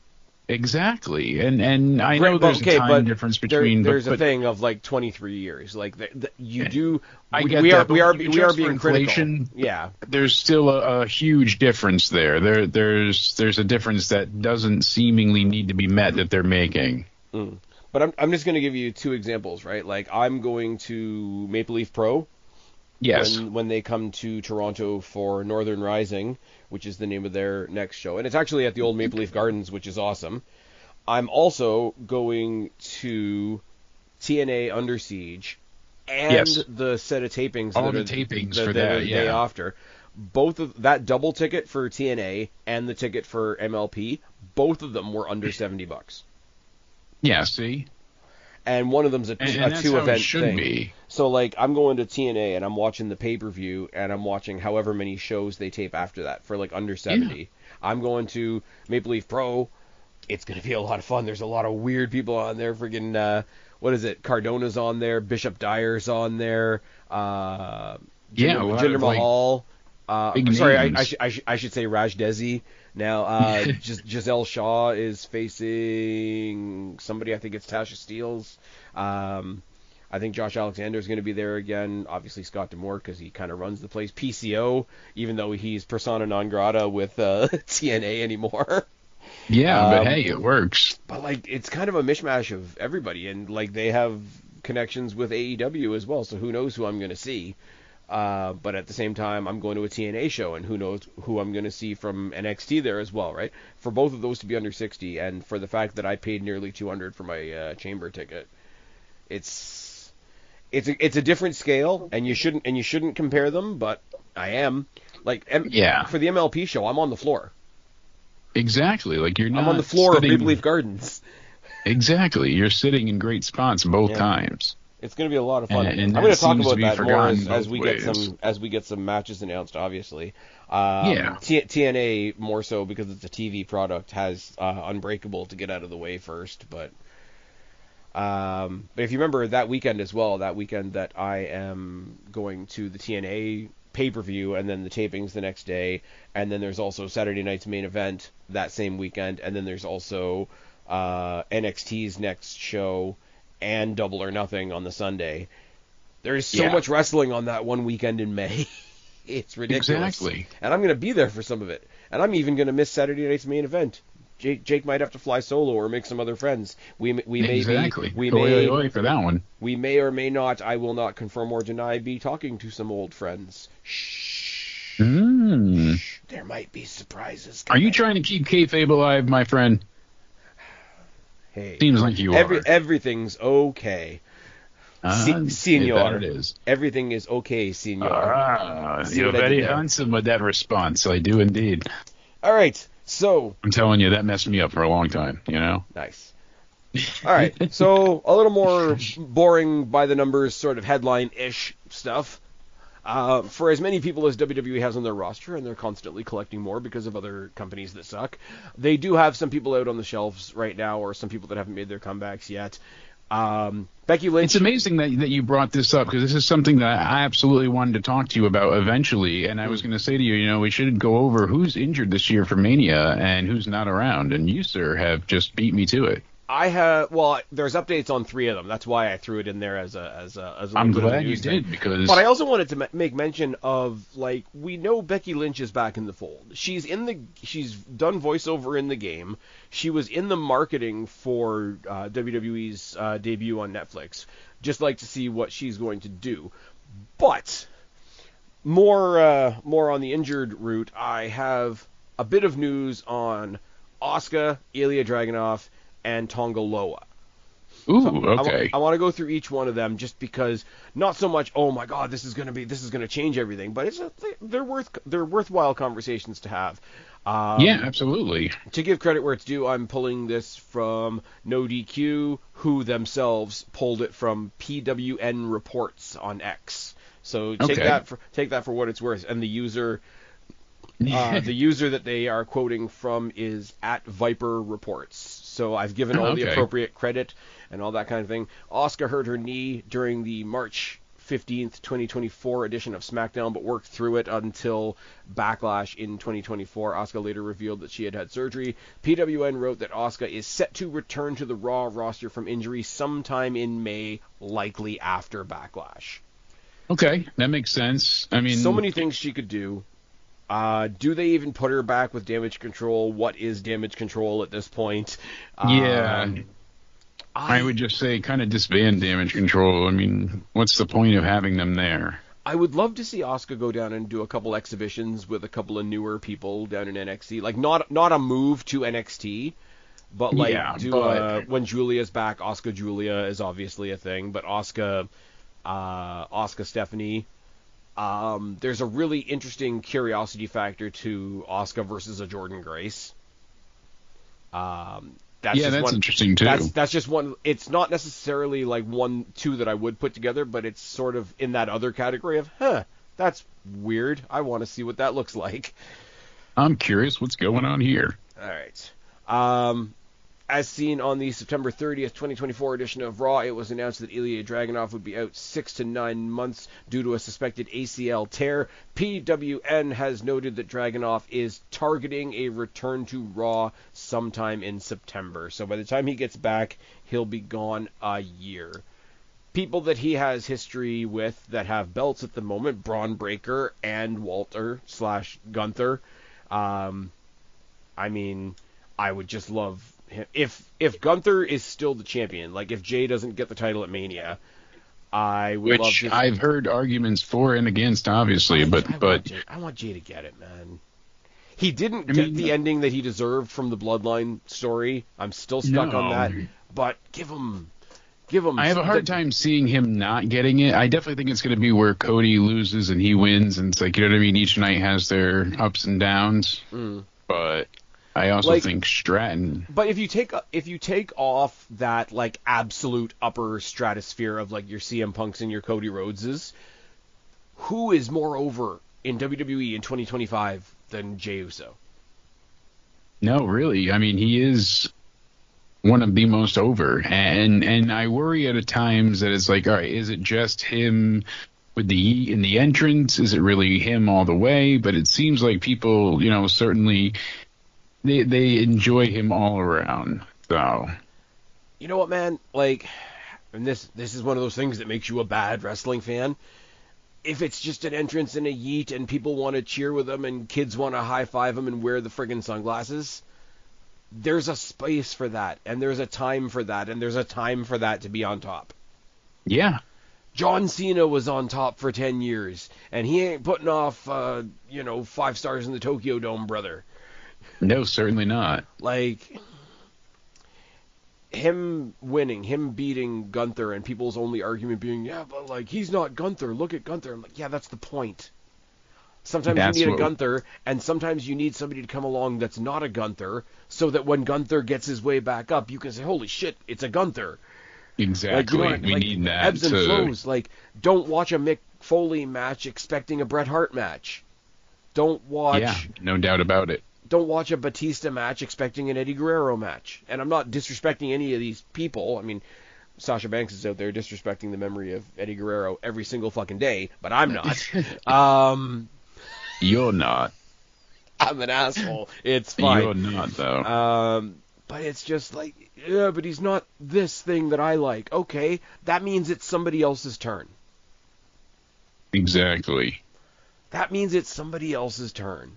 Exactly, and I know there's a time difference between. There's a thing of like 23 years. Like you do. I we, get we that, are but we are when we you are adjust for being inflation, critical. Yeah, there's still a huge difference there. There's a difference that doesn't seemingly need to be met that they're making. But I'm just going to give you two examples, right? Like I'm going to Maple Leaf Pro. Yes. When they come to Toronto for Northern Rising, which is the name of their next show. And it's actually at the old Maple Leaf Gardens, which is awesome. I'm also going to TNA Under Siege and the set of tapings. All the tapings for that, yeah. Day after. Both of that double ticket for TNA and the ticket for MLP, both of them were under $70. Yeah, see? And one of them's a two-event thing. Be. So, like, I'm going to TNA and I'm watching the pay-per-view and I'm watching however many shows they tape after that for, like, under 70. Yeah. I'm going to Maple Leaf Pro. It's going to be a lot of fun. There's a lot of weird people on there. Friggin', what is it? Cardona's on there. Bishop Dyer's on there. Jinder Mahal. I should say Raj Desi. Now, Giselle Shaw is facing somebody. I think it's Tasha Steelz. I think Josh Alexander is going to be there again. Obviously, Scott D'Amore because he kind of runs the place. PCO, even though he's persona non grata with TNA anymore. Yeah, but hey, it works. But like, it's kind of a mishmash of everybody, and like they have connections with AEW as well. So who knows who I'm going to see? But at the same time, I'm going to a TNA show, and who knows who I'm going to see from NXT there as well, right? For both of those to be under 60, and for the fact that I paid nearly $200 for my Chamber ticket, it's a different scale, and you shouldn't compare them, but I am. Like, for the MLP show, I'm on the floor. Exactly, like you're not. I'm on the floor of Maple Leaf Gardens. Exactly, you're sitting in great spots both times. It's going to be a lot of fun. And I'm going to talk about to that more as we get some matches announced. Obviously, TNA more so because it's a TV product has Unbreakable to get out of the way first. But if you remember that weekend as well, that weekend that I am going to the TNA pay-per-view and then the tapings the next day, and then there's also Saturday night's main event that same weekend, and then there's also NXT's next show and Double or Nothing on the Sunday. There's so much wrestling on that one weekend in May. It's ridiculous. Exactly. And I'm going to be there for some of it. And I'm even going to miss Saturday night's main event. Jake might have to fly solo or make some other friends. We may for that one. We may or may not, I will not confirm or deny, be talking to some old friends. Shh. There might be surprises coming. Are you trying to keep kayfabe alive, my friend? Hey, seems like you are. Everything's okay. Senor. It is. Everything is okay, senor. You're very handsome with that response. I do indeed. All right, so... I'm telling you, that messed me up for a long time, you know? Nice. All right, so a little more boring by-the-numbers sort of headline-ish stuff. For as many people as WWE has on their roster, and they're constantly collecting more because of other companies that suck, they do have some people out on the shelves right now, or some people that haven't made their comebacks yet. Becky Lynch. It's amazing that you brought this up, because this is something that I absolutely wanted to talk to you about eventually, and I was going to say to you, we should go over who's injured this year for Mania and who's not around, and you, sir, have just beat me to it. There's updates on 3 of them. That's why I threw it in there as a I'm glad you did, because... But I also wanted to make mention of, like, we know Becky Lynch is back in the fold. She's done voiceover in the game. She was in the marketing for WWE's debut on Netflix. Just like to see what she's going to do. But more on the injured route, I have a bit of news on Asuka, Ilya Dragunov, and Tonga Loa. Ooh, okay. I want to go through each one of them just because, not so much, oh my God, this is going to change everything, but they're worthwhile conversations to have. Yeah, absolutely. To give credit where it's due, I'm pulling this from No DQ, who themselves pulled it from PWN Reports on X. So take that for what it's worth. And the user that they are quoting from is at Viper Reports. So I've given all the appropriate credit and all that kind of thing. Asuka hurt her knee during the March 15th, 2024 edition of SmackDown, but worked through it until Backlash in 2024. Asuka later revealed that she had surgery. PWN wrote that Asuka is set to return to the Raw roster from injury sometime in May, likely after Backlash. Okay, that makes sense. I mean, so many things she could do. Do they even put her back with Damage Control? What is Damage Control at this point? I would just say kind of disband Damage Control. I mean, what's the point of having them there? I would love to see Asuka go down and do a couple exhibitions with a couple of newer people down in NXT. Like, not a move to NXT, but when Julia's back, Asuka Julia is obviously a thing, but Asuka Stephanie. There's a really interesting curiosity factor to Asuka versus a Jordan Grace. That's interesting too. That's just one. It's not necessarily like 1-2 that I would put together, but it's sort of in that other category of, that's weird. I want to see what that looks like. I'm curious what's going on here. All right. As seen on the September 30th, 2024 edition of Raw, it was announced that Ilya Dragunov would be out 6 to 9 months due to a suspected ACL tear. PWN has noted that Dragunov is targeting a return to Raw sometime in September. So by the time he gets back, he'll be gone a year. People that he has history with that have belts at the moment, Braun Breaker and Walter/Gunther. I mean, I would just love... If Gunther is still the champion, like if Jay doesn't get the title at Mania, I would love to... I've heard arguments for and against, obviously, I want Jay to get it, man. He didn't get the ending that he deserved from the Bloodline story. I'm still stuck on that, but give him. I have a hard time seeing him not getting it. I definitely think it's going to be where Cody loses and he wins, and it's like, you know what I mean? Each night has their ups and downs, but... I also think Stratton. But if you take off that like absolute upper stratosphere of like your CM Punks and your Cody Rhodeses, who is more over in WWE in 2025 than Jey Uso? No, really. I mean, he is one of the most over, and I worry at times that it's like, all right, is it just him with in the entrance? Is it really him all the way? But it seems like people, certainly. They enjoy him all around. So, you know what, man? Like, and this is one of those things that makes you a bad wrestling fan. If it's just an entrance and a yeet and people want to cheer with him and kids want to high five him and wear the friggin' sunglasses, there's a space for that, and there's a time for that, and there's a time for that to be on top. Yeah. John Cena was on top for 10 years, and he ain't putting off, 5 stars in the Tokyo Dome, brother. No, certainly not. Like, him winning, him beating Gunther, and people's only argument being, yeah, but, like, he's not Gunther. Look at Gunther. I'm like, yeah, that's the point. Sometimes you need a Gunther, and sometimes you need somebody to come along that's not a Gunther, so that when Gunther gets his way back up, you can say, holy shit, it's a Gunther. Exactly. Like, we need that. Ebbs and flows. Like, don't watch a Mick Foley match expecting a Bret Hart match. Don't watch... Yeah, no doubt about it. Don't watch a Batista match expecting an Eddie Guerrero match. And I'm not disrespecting any of these people. I mean, Sasha Banks is out there disrespecting the memory of Eddie Guerrero every single fucking day, but I'm not. You're not. I'm an asshole. It's fine. You're not, though. But it's just like, yeah, but he's not this thing that I like. Okay, that means it's somebody else's turn. Exactly. That means it's somebody else's turn.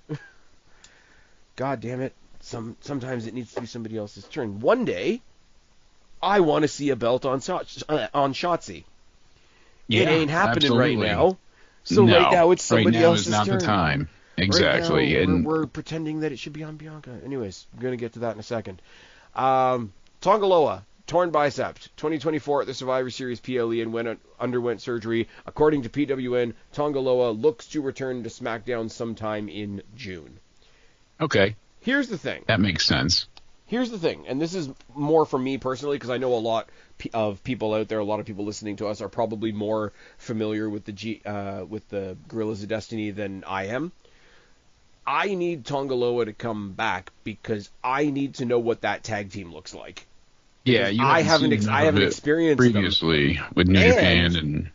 God damn it. Sometimes it needs to be somebody else's turn. One day, I want to see a belt on Shotzi. Yeah, it ain't happening absolutely. right now. So right now it's somebody else's turn. Right now is not the time. Exactly. Right now, we're pretending that it should be on Bianca. Anyways, I'm going to get to that in a second. Tongaloa, torn bicep, 2024 at the Survivor Series PLE and underwent surgery. According to PWN, Tongaloa looks to return to SmackDown sometime in June. Okay. Here's the thing. That makes sense. Here's the thing, and this is more for me personally, because I know a lot of people out there, a lot of people listening to us are probably more familiar with the Guerrillas of Destiny than I am. I need Tongaloa to come back because I need to know what that tag team looks like. Yeah, I haven't experienced previously with New Japan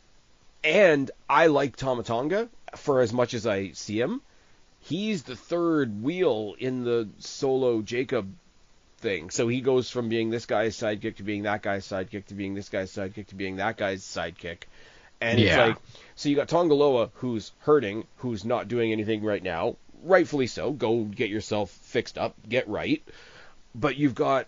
and I like Tama Tonga for as much as I see him. He's the third wheel in the Solo Jacob thing. So he goes from being this guy's sidekick to being that guy's sidekick to being this guy's sidekick to being that guy's sidekick. And it's like, so you got Tongaloa who's hurting, who's not doing anything right now. Rightfully so. Go get yourself fixed up, get right. But you've got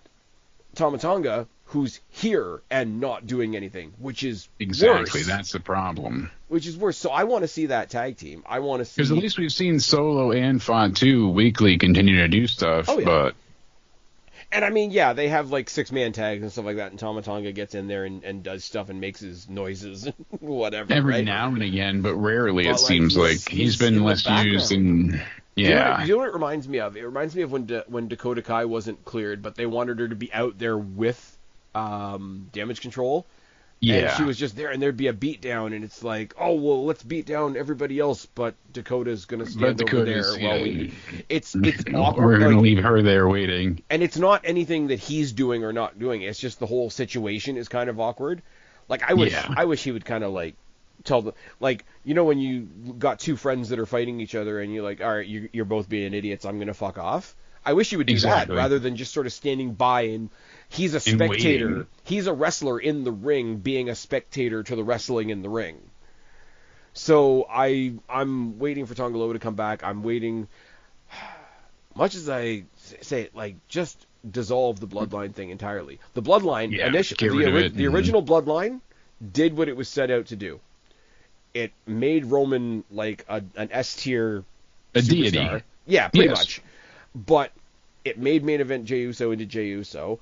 Tama Tonga who's here and not doing anything, which is exactly worse. That's the problem. Which is worse. So I want to see that tag team. I want to see, because at least we've seen Solo and Fatu weekly continue to do stuff. Oh, yeah. But and I mean, yeah, they have like 6-man tags and stuff like that, and Tama Tonga gets in there and does stuff and makes his noises and whatever. Every now and again, but rarely. But it seems like he's been less used. And yeah, you know what it reminds me of? It reminds me of when Dakota Kai wasn't cleared, but they wanted her to be out there with Damage Control. Yeah, and she was just there, and there'd be a beatdown, and it's like, oh well, let's beat down everybody else, but Dakota's gonna stand over there while we. It's awkward. We're gonna leave her there waiting, and it's not anything that he's doing or not doing. It's just the whole situation is kind of awkward. Like I wish he would kind of like tell the, like, you know, when you got two friends that are fighting each other, and you're like, all right, you're both being idiots, I'm gonna fuck off. I wish you would do that rather than just sort of standing by and. He's a spectator. He's a wrestler in the ring being a spectator to the wrestling in the ring. So I'm waiting for Tongaloa to come back. I'm waiting. Much as I say it, like, just dissolve the Bloodline thing entirely. The Bloodline, the original Bloodline did what it was set out to do. It made Roman like an S-tier superstar. Deity. Yeah, pretty much. But it made main event Jey Uso into Jey Uso.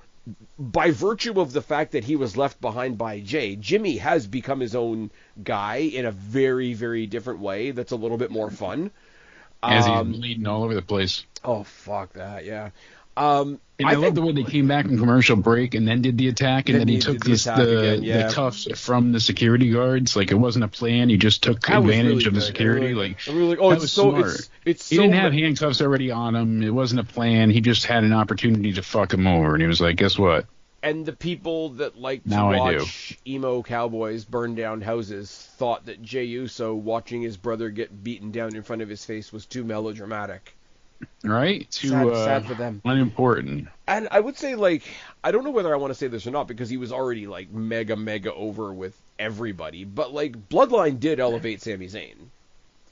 By virtue of the fact that he was left behind by Jay, Jimmy has become his own guy in a very, very different way that's a little bit more fun. As he's bleeding all over the place. Oh, fuck that, yeah. And I love the way they came back in commercial break and then did the attack, and then he took the cuffs from the security guards. Like, it wasn't a plan. He just took advantage of the security. Smart. He didn't have handcuffs already on him. It wasn't a plan. He just had an opportunity to fuck him over, and he was like, guess what? And the people that like to watch emo cowboys burn down houses thought that Jey Uso watching his brother get beaten down in front of his face was too melodramatic. Right? Sad for them. Unimportant. And I would say, like, I don't know whether I want to say this or not, because he was already, like, mega over with everybody. But, like, Bloodline did elevate Sami Zayn.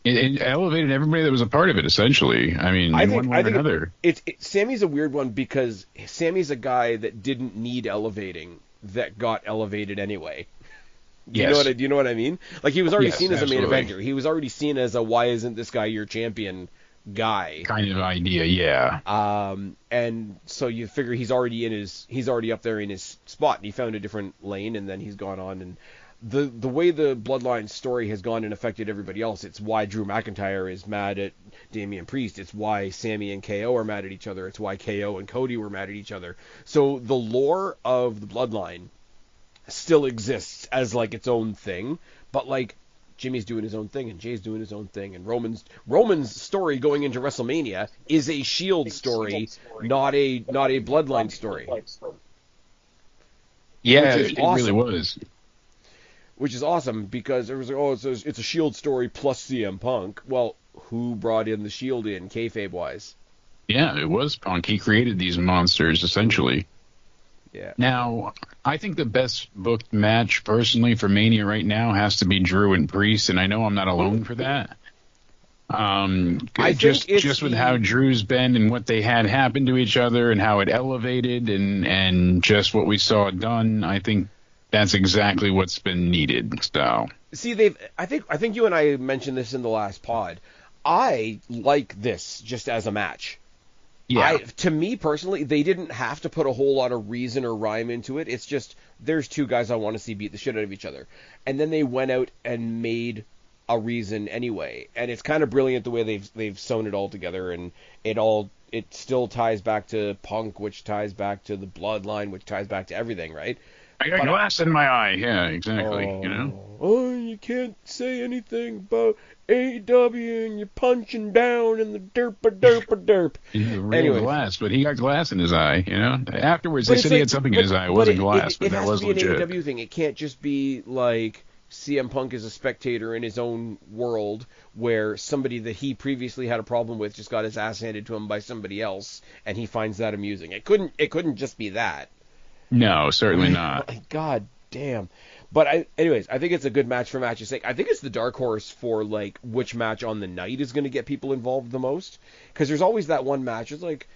It elevated everybody that was a part of it, essentially. I mean, one way or another. Sammy's a weird one, because Sammy's a guy that didn't need elevating, that got elevated anyway. Do you know what I mean? Like, he was already seen as a main eventer. He was already seen as a, why isn't this guy your champion guy kind of idea, yeah. And so you figure he's already up there in his spot, and he found a different lane, and then he's gone on. And the way the Bloodline story has gone and affected everybody else, it's why Drew McIntyre is mad at Damian Priest. It's why Sammy and KO are mad at each other. It's why KO and Cody were mad at each other. So the lore of the Bloodline still exists as like its own thing, but like Jimmy's doing his own thing, and Jay's doing his own thing, and Roman's story going into WrestleMania is a Shield story, not a Bloodline story. Yeah, it really was. Which is awesome, because it was like, it's a Shield story plus CM Punk. Well, who brought in the Shield in, kayfabe-wise? Yeah, it was Punk. He created these monsters, essentially. Yeah. Now, I think the best booked match, personally, for Mania right now has to be Drew and Priest, and I know I'm not alone for that. Just with how Drew's been and what they had happen to each other and how it elevated and just what we saw done, I think that's exactly what's been needed. So, see, I think you and I mentioned this in the last pod. I like this just as a match. Yeah. To me personally, they didn't have to put a whole lot of reason or rhyme into it. It's just, there's two guys I want to see beat the shit out of each other. And then they went out and made a reason anyway. And it's kind of brilliant the way they've sewn it all together, and it still ties back to Punk, which ties back to the Bloodline, which ties back to everything, right? I got glass in my eye. Yeah, exactly. Oh, you can't say anything about AEW and you're punching down in the derp. He's a real glass, but he got glass in his eye, Afterwards, they said he had something in his eye. It wasn't glass, but that was legit. It has to be an AEW thing. It can't just be like CM Punk is a spectator in his own world where somebody that he previously had a problem with just got his ass handed to him by somebody else, and he finds that amusing. It couldn't just be that. No, certainly not. God damn. But anyways, I think it's a good match for match's sake. I think it's the dark horse for like which match on the night is going to get people involved the most, because there's always that one match. It's like,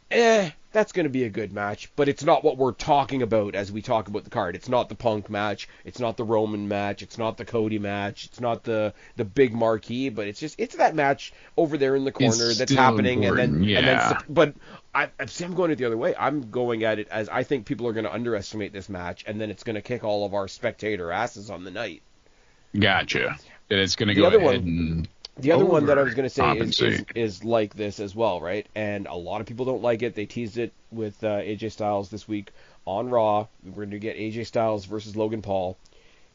that's going to be a good match, but it's not what we're talking about as we talk about the card. It's not the Punk match. It's not the Roman match. It's not the Cody match. It's not the big marquee, but it's that match over there in the corner that's happening. Important. But I'm going it the other way. I'm going at it as I think people are going to underestimate this match, and then it's going to kick all of our spectator asses on the night. Gotcha. And it's going to go ahead and... The other one that I was going to say is like this as well, right? And a lot of people don't like it. They teased it with AJ Styles this week on Raw. We're going to get AJ Styles versus Logan Paul.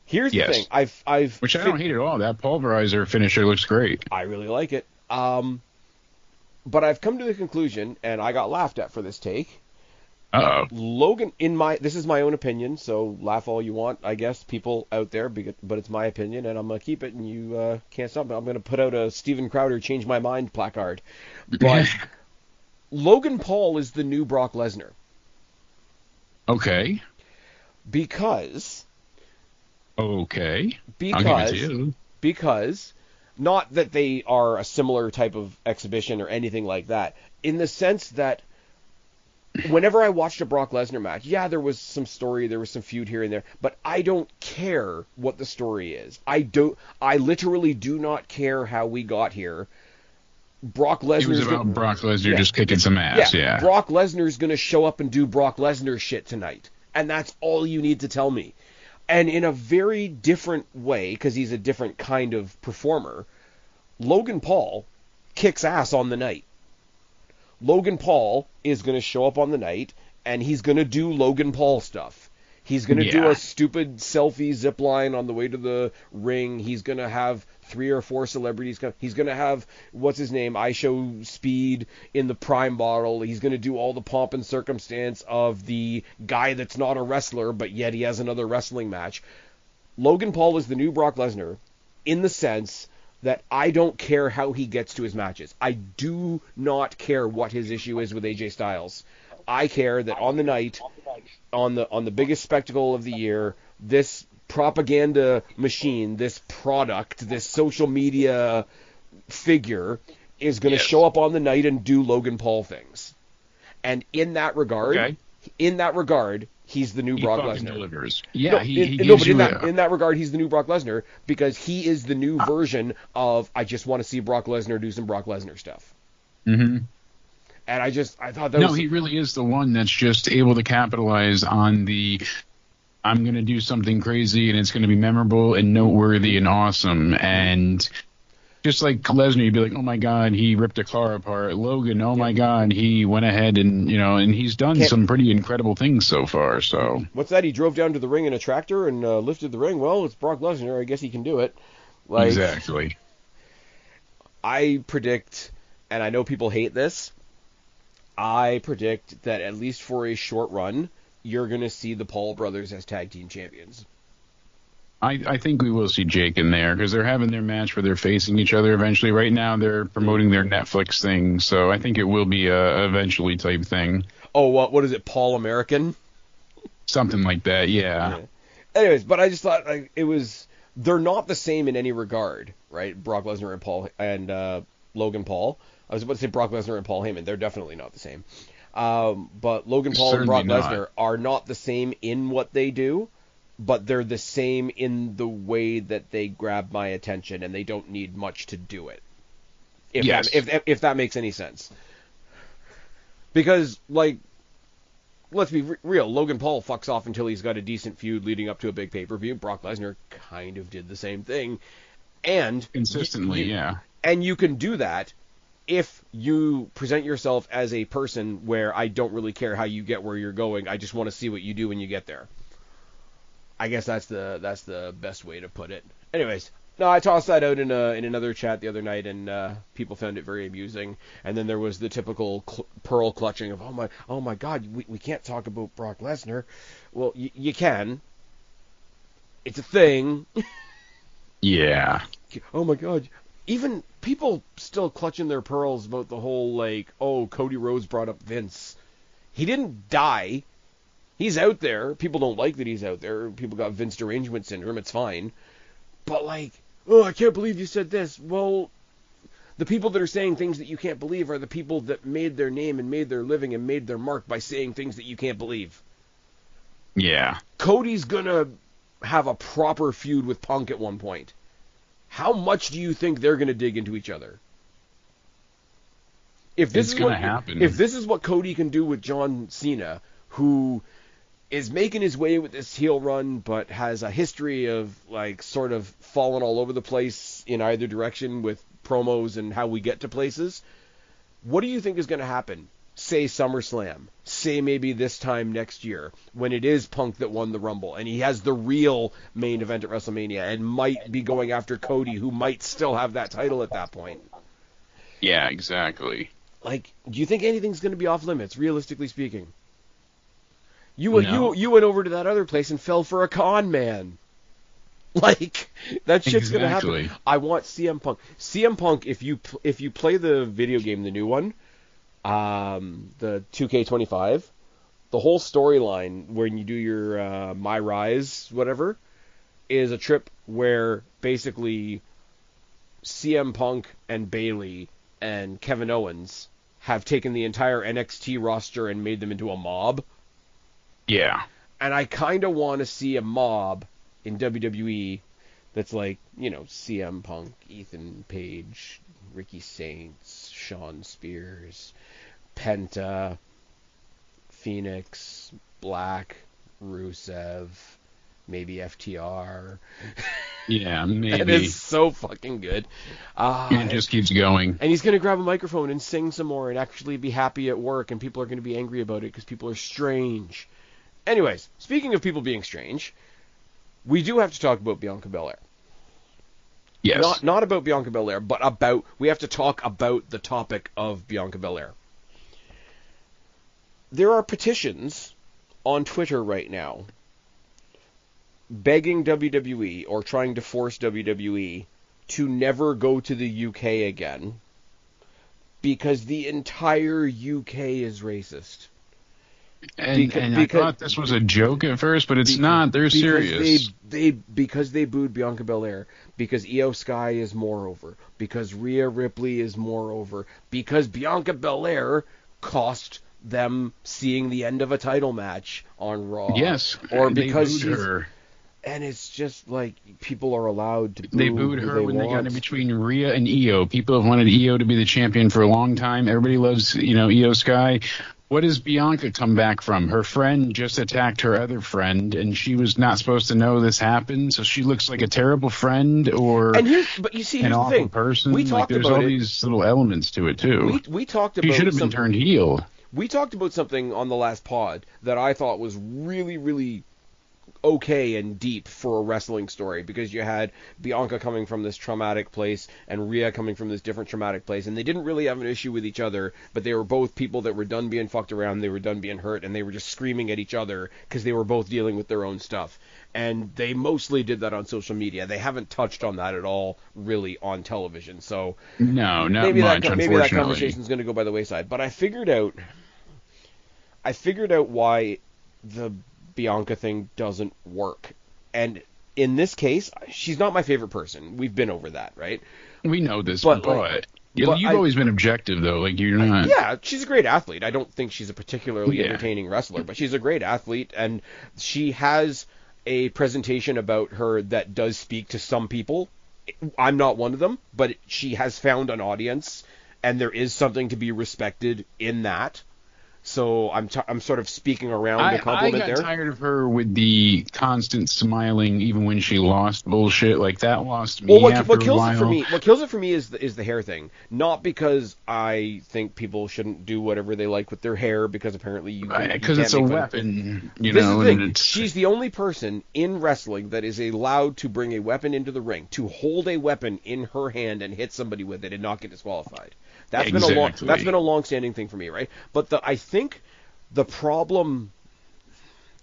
Here's the thing. Which I don't hate at all. That pulverizer finisher looks great. I really like it. But I've come to the conclusion, and I got laughed at for this take. Uh-oh. Logan, this is my own opinion, so laugh all you want, I guess, people out there, but it's my opinion, and I'm going to keep it, and you can't stop me. I'm going to put out a Steven Crowder Change My Mind placard. But Logan Paul is the new Brock Lesnar. Okay. Because, I'll give it to you. Because, not that they are a similar type of exhibition or anything like that, in the sense that whenever I watched a Brock Lesnar match, there was some story, there was some feud here and there, but I don't care what the story is. I literally do not care how we got here. Brock Lesnar. It was about Brock Lesnar just kicking some ass, yeah. Brock Lesnar's going to show up and do Brock Lesnar shit tonight, and that's all you need to tell me. And in a very different way, because he's a different kind of performer, Logan Paul kicks ass on the night. Logan Paul is going to show up on the night, and he's going to do Logan Paul stuff. He's going to do a stupid selfie zip line on the way to the ring. He's going to have 3 or 4 celebrities come. He's going to have, what's his name, I Show Speed in the Prime bottle. He's going to do all the pomp and circumstance of the guy that's not a wrestler, but yet he has another wrestling match. Logan Paul is the new Brock Lesnar in the sense that I don't care how he gets to his matches. I do not care what his issue is with AJ Styles. I care that on the night, on the biggest spectacle of the year, this propaganda machine, this product, this social media figure is going to show up on the night and do Logan Paul things. And in that regard, he's the new Brock Lesnar. Delivers. Yeah, in that regard, he's the new Brock Lesnar because he is the new version of I just want to see Brock Lesnar do some Brock Lesnar stuff. Mm-hmm. And I thought that was... No, he really is the one that's just able to capitalize on the I'm going to do something crazy and it's going to be memorable and noteworthy and awesome. And just like Lesnar, you'd be like, oh my God, he ripped a car apart. Logan, oh my God, he went ahead and, and he's done some pretty incredible things so far. So what's that? He drove down to the ring in a tractor and lifted the ring. Well, it's Brock Lesnar. I guess he can do it. Exactly. I predict, and I know people hate this, I predict that at least for a short run, you're going to see the Paul brothers as tag team champions. I think we will see Jake in there because they're having their match where they're facing each other eventually. Right now, they're promoting their Netflix thing, so I think it will be a eventually type thing. Oh, what is it, Paul American? Something like that, yeah. Anyways, but I just thought they're not the same in any regard, right? Brock Lesnar and Paul and Logan Paul. I was about to say Brock Lesnar and Paul Heyman. They're definitely not the same. But Logan Paul and Brock Lesnar are not the same in what they do, but they're the same in the way that they grab my attention, and they don't need much to do it. If that makes any sense. Because, let's be real, Logan Paul fucks off until he's got a decent feud leading up to a big pay-per-view. Brock Lesnar kind of did the same thing. And consistently, yeah. And you can do that if you present yourself as a person where I don't really care how you get where you're going. I just want to see what you do when you get there. I guess that's the best way to put it. Anyways, no, I tossed that out in another chat the other night, and people found it very amusing. And then there was the typical pearl clutching of, oh my God, we can't talk about Brock Lesnar. Well, you can. It's a thing. Yeah. Oh my God. Even people still clutching their pearls about the whole, like, oh, Cody Rhodes brought up Vince. He didn't die. He's out there. People don't like that he's out there. People got Vince derangement syndrome. It's fine. But, like, oh, I can't believe you said this. Well, the people that are saying things that you can't believe are the people that made their name and made their living and made their mark by saying things that you can't believe. Yeah. Cody's gonna have a proper feud with Punk at one point. How much do you think they're going to dig into each other? If this is going to happen. If this is what Cody can do with John Cena, who is making his way with this heel run, but has a history of, like, sort of falling all over the place in either direction with promos and how we get to places, what do you think is going to happen? Say SummerSlam. Say maybe this time next year, when it is Punk that won the Rumble, and he has the real main event at WrestleMania, and might be going after Cody, who might still have that title at that point. Yeah, exactly. Like, do you think anything's going to be off limits, realistically speaking? You went over to that other place and fell for a con man. Like, that shit's going to happen. I want CM Punk. CM Punk, if you play the video game, the new one, the 2K25, the whole storyline when you do your My Rise, whatever, is a trip where basically CM Punk and Bayley and Kevin Owens have taken the entire NXT roster and made them into a mob. Yeah. And I kind of want to see a mob in WWE that's like, you know, CM Punk, Ethan Page, Ricky Saints, Shawn Spears, Penta, FENIX, Black, Rusev, maybe FTR. Yeah, maybe. And it's so fucking good. It just keeps going. And he's going to grab a microphone and sing some more and actually be happy at work, and people are going to be angry about it because people are strange. Anyways, speaking of people being strange, we do have to talk about Bianca Belair. Yes. Not about Bianca Belair, but we have to talk about the topic of Bianca Belair. There are petitions on Twitter right now begging WWE or trying to force WWE to never go to the UK again because the entire UK is racist. And I thought this was a joke at first, but it's not. They're serious. Because they booed Bianca Belair, because Io Sky is moreover, because Rhea Ripley is moreover, because Bianca Belair cost them seeing the end of a title match on Raw. Yes, or because she's her. And it's just like people are allowed to boo. They booed her when they got in between Rhea and Io. People have wanted Io to be the champion for a long time. Everybody loves, Io Sky. What does Bianca come back from? Her friend just attacked her other friend, and she was not supposed to know this happened, so she looks like a terrible friend or an awful person. We talked there's about all these little elements to it, too. We talked about she should have been turned heel. We talked about something on the last pod that I thought was really, really okay and deep for a wrestling story, because you had Bianca coming from this traumatic place and Rhea coming from this different traumatic place, and they didn't really have an issue with each other, but they were both people that were done being fucked around, they were done being hurt, and they were just screaming at each other because they were both dealing with their own stuff. And they mostly did that on social media. They haven't touched on that at all really on television. So no, not much, unfortunately. Maybe that conversation's going to go by the wayside. But I figured out why the Bianca thing doesn't work. And in this case, she's not my favorite person. We've been over that, right? We know this, but you've always been objective, though. Like, you're not... Yeah, she's a great athlete. I don't think she's a particularly entertaining wrestler, but she's a great athlete, and she has a presentation about her that does speak to some people. I'm not one of them, but she has found an audience, and there is something to be respected in that. So I'm sort of speaking around the compliment I got there. tired of her with the constant smiling, even when she lost bullshit. Like, that lost me Well, after what a kills it for while. me, what kills it for me is the hair thing. Not because I think people shouldn't do whatever they like with their hair, because apparently you Because can't it's a make fun of. weapon, This is the thing. and it's... She's the only person in wrestling that is allowed to bring a weapon into the ring, to hold a weapon in her hand and hit somebody with it and not get disqualified. That's Exactly. been a long-standing thing for me, right? But I think the problem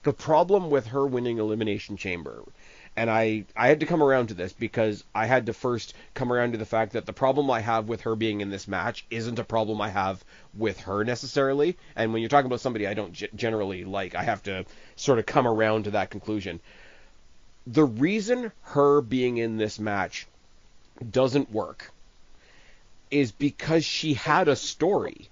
with her winning Elimination Chamber, and I had to come around to this because I had to first come around to the fact that the problem I have with her being in this match isn't a problem I have with her necessarily. And when you're talking about somebody I don't generally like, I have to sort of come around to that conclusion. The reason her being in this match doesn't work is because she had a story.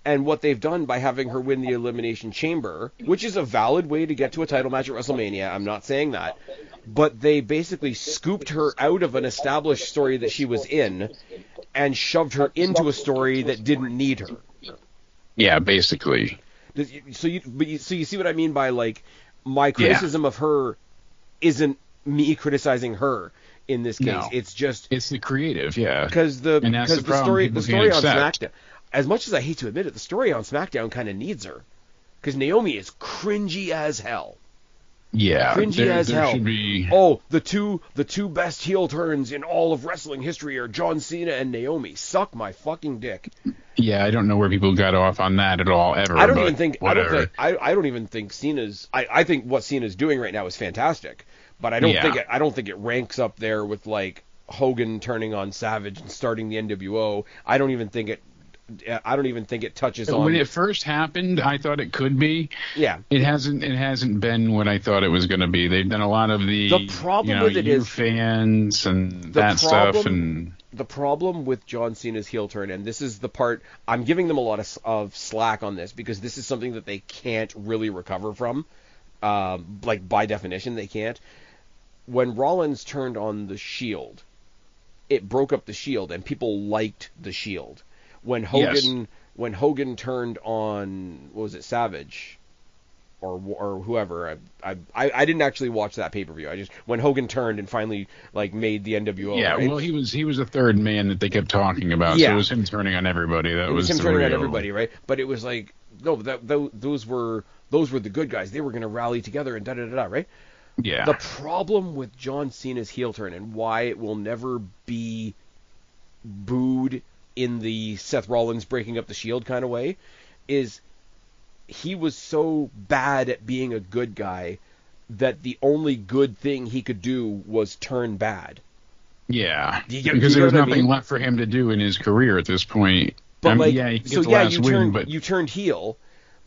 And what they've done by having her win the Elimination Chamber, which is a valid way to get to a title match at WrestleMania, I'm not saying that, but they basically scooped her out of an established story that she was in and shoved her into a story that didn't need her. Yeah, basically. So you see what I mean by, like, my criticism of her isn't me criticizing her in this case. No. It's just It's the creative, yeah. because the story on SmackDown, as much as I hate to admit it, the story on SmackDown kind of needs her, because Naomi is cringy as hell. Yeah, Cringy as hell. Should be... Oh, the two best heel turns in all of wrestling history are John Cena and Naomi. Suck my fucking dick. Yeah, I don't know where people got off on that at all ever. I don't even think Cena's. I think what Cena's doing right now is fantastic, but I don't think it ranks up there with, like, Hogan turning on Savage and starting the NWO. I don't even think it touches on. When it first happened, I thought it could be. Yeah. It hasn't been what I thought it was going to be. They've done a lot of the problem with it is fans and that stuff. And the problem with John Cena's heel turn, and this is the part I'm giving them a lot of slack on this, because this is something that they can't really recover from. Like, by definition, they can't. When Rollins turned on the Shield, it broke up the Shield, and people liked the Shield. When Hogan turned on, what was it, Savage or whoever, I didn't actually watch that pay-per-view. When Hogan turned and finally, like, made the NWO. Yeah, right? well, he was a third man that they kept talking about. Yeah. So it was him turning on everybody. It was him turning on everybody, right? But it was like, no, those were the good guys. They were going to rally together and da-da-da-da, right? Yeah. The problem with John Cena's heel turn, and why it will never be booed in the Seth Rollins breaking up the Shield kind of way, is he was so bad at being a good guy that the only good thing he could do was turn bad. Yeah, because there was nothing left for him to do in his career at this point. But you turned heel,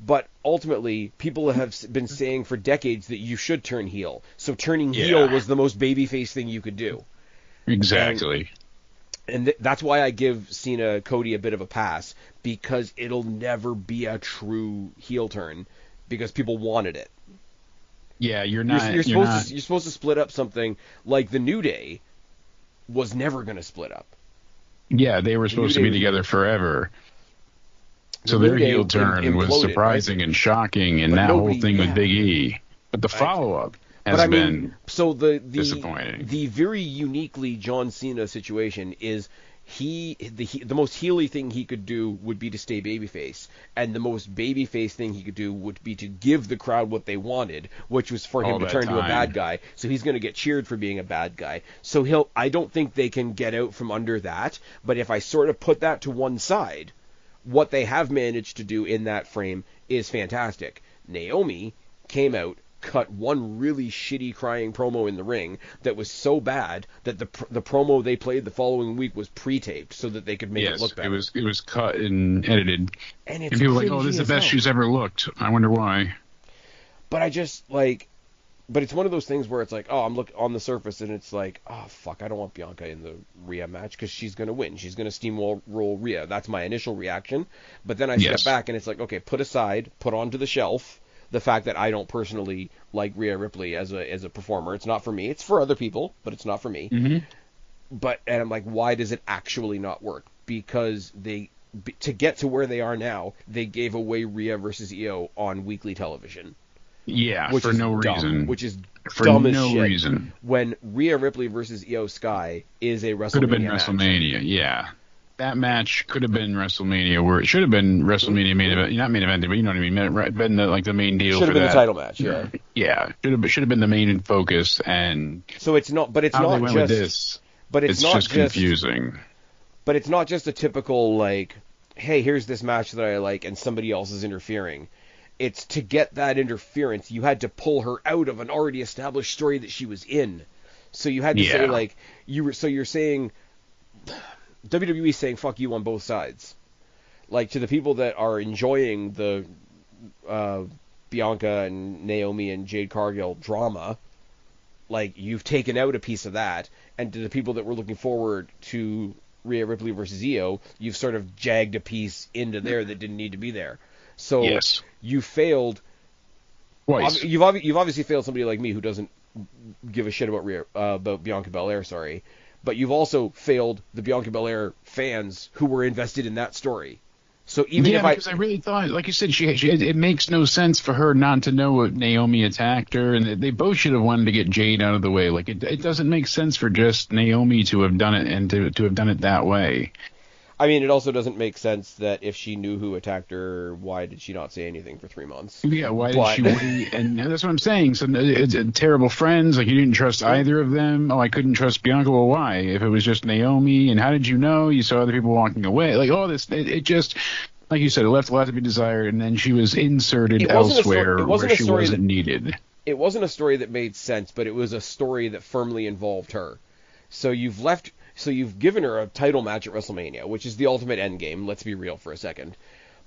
but ultimately people have been saying for decades that you should turn heel. So turning heel was the most babyface thing you could do. Exactly. And that's why I give Cena Cody a bit of a pass, because it'll never be a true heel turn, because people wanted it. Yeah, you're supposed to split up something like the New Day was never going to split up. Yeah, they were supposed to be together forever. So their heel turn was surprising and shocking, and that whole thing with Big E. But the follow-up has been disappointing. The very uniquely John Cena situation is the most heely thing he could do would be to stay babyface, and the most babyface thing he could do would be to give the crowd what they wanted, which was for him to turn to a bad guy. So he's going to get cheered for being a bad guy. So I don't think they can get out from under that. But if I sort of put that to one side, what they have managed to do in that frame is fantastic. Naomi came out, cut one really shitty crying promo in the ring that was so bad that the promo they played the following week was pre-taped so that they could make it look better. It was cut and edited. And people were like, oh, this is the best she's ever looked. I wonder why. But but it's one of those things where it's like, oh, I'm looking on the surface and it's like, oh, fuck, I don't want Bianca in the Rhea match because she's going to win. She's going to steamroll Rhea. That's my initial reaction. But then I step back and it's like, okay, put onto the shelf the fact that I don't personally like Rhea Ripley as a performer. It's not for me. It's for other people, but it's not for me. Mm-hmm. And I'm like, why does it actually not work? Because to get to where they are now, they gave away Rhea versus Io on weekly television. Yeah, Which for is no dumb, reason. Which is for dumb no as shit. reason. When Rhea Ripley versus Io Sky is a WrestleMania Could have been match. WrestleMania, yeah. That match could have been WrestleMania, where it should have been WrestleMania main event, not main event, but you know what I mean, been the main deal. Should have been that. the title match, yeah. Yeah, should have been the main focus, and so it's not. But it's how not they went just. With this, but it's not just confusing. But it's not just a typical like, hey, here's this match that I like, and somebody else is interfering. It's to get that interference, you had to pull her out of an already established story that she was in. So you had to say like you're saying WWE saying fuck you on both sides. Like to the people that are enjoying the Bianca and Naomi and Jade Cargill drama, like you've taken out a piece of that, and to the people that were looking forward to Rhea Ripley versus Io, you've sort of jagged a piece into there that didn't need to be there. So you failed twice. You've obviously failed somebody like me who doesn't give a shit about Bianca Belair, sorry. But you've also failed the Bianca Belair fans who were invested in that story. So even if because I really thought, like you said, it makes no sense for her not to know what Naomi attacked her, and they both should have wanted to get Jade out of the way. Like it doesn't make sense for just Naomi to have done it and to have done it that way. I mean, it also doesn't make sense that if she knew who attacked her, why did she not say anything for 3 months? Yeah, why did she wait? And that's what I'm saying. So it's terrible friends. Like, you didn't trust either of them. Oh, I couldn't trust Bianca. Well, why? If it was just Naomi, and how did you know? You saw other people walking away. Like, all this, it just, like you said, it left a lot to be desired, and then she was inserted elsewhere where she wasn't needed. It wasn't a story that made sense, but it was a story that firmly involved her. So you've given her a title match at WrestleMania, which is the ultimate end game. Let's be real for a second.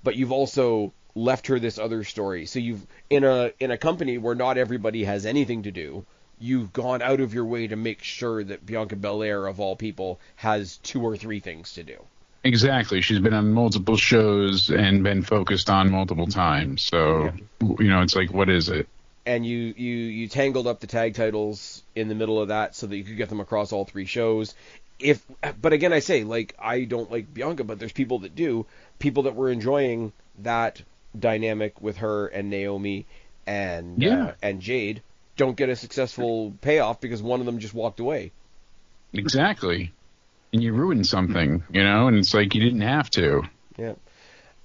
But you've also left her this other story. So you've in a company where not everybody has anything to do, you've gone out of your way to make sure that Bianca Belair, of all people, has 2 or 3 things to do. Exactly. She's been on multiple shows and been focused on multiple times. So, it's like, what is it? And you tangled up the tag titles in the middle of that so that you could get them across all 3 shows. But again, I say, like, I don't like Bianca, but there's people that do. People that were enjoying that dynamic with her and Naomi and Jade don't get a successful payoff because one of them just walked away. Exactly. And you ruined something, and it's like you didn't have to. Yeah.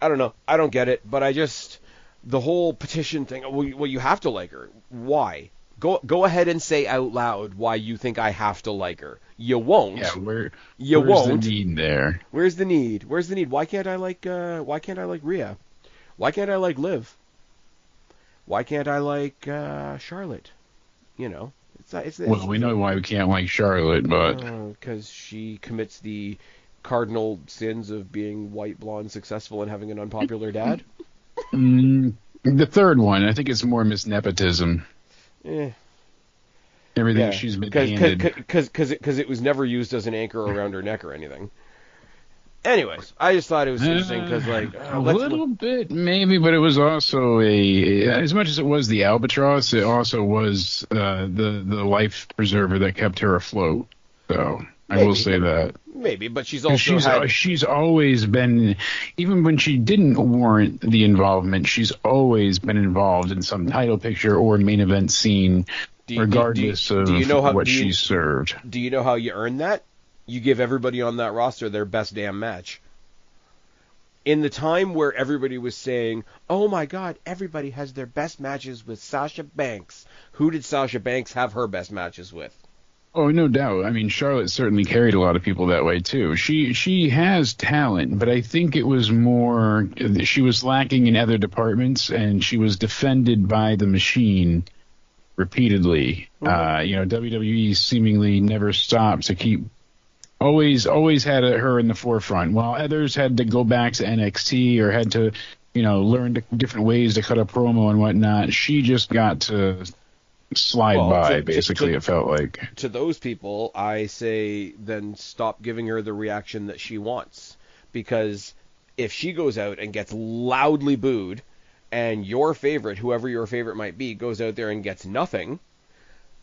I don't know. I don't get it, but the whole petition thing, well, you have to like her. Why? Go ahead and say out loud why you think I have to like her. You won't. Yeah, where's the need there? Where's the need? Why can't I like Rhea? Why can't I like Liv? Why can't I like Charlotte? We know why we can't like Charlotte, but because she commits the cardinal sins of being white, blonde, successful, and having an unpopular dad. The third one, I think it's more nepotism. Everything she's been handed. Because it was never used as an anchor around her neck or anything. Anyways, I just thought it was interesting because, a little bit maybe, but it was also as much as it was the albatross, it also was the life preserver that kept her afloat. So I will say that. Maybe, but she's always been, even when she didn't warrant the involvement, she's always been involved in some title picture or main event scene, regardless of what she served. Do you know how you earn that? You give everybody on that roster their best damn match. In the time where everybody was saying, oh my God, everybody has their best matches with Sasha Banks, who did Sasha Banks have her best matches with? Oh, no doubt. I mean, Charlotte certainly carried a lot of people that way, too. She has talent, but I think it was more she was lacking in other departments, and she was defended by the machine repeatedly. WWE seemingly never stopped to keep always had her in the forefront, while others had to go back to NXT or had to, learn different ways to cut a promo and whatnot. She just got to slide by, basically, it felt like. To those people, I say then stop giving her the reaction that she wants. Because if she goes out and gets loudly booed, and your favorite, whoever your favorite might be, goes out there and gets nothing,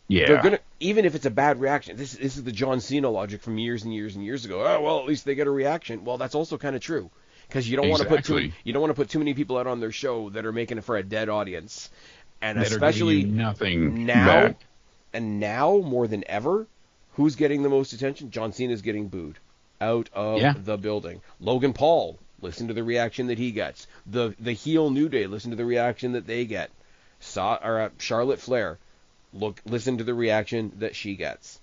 they're gonna, even if it's a bad reaction, this is the John Cena logic from years and years and years ago. Oh, well, at least they get a reaction. Well, that's also kind of true. because you don't want to put too many people out on their show that are making it for a dead audience, and that especially nothing now, back. and now more than ever, who's getting the most attention? John Cena's getting booed out of the building. Logan Paul, listen to the reaction that he gets. The heel New Day, listen to the reaction that they get. Charlotte Flair, listen to the reaction that she gets.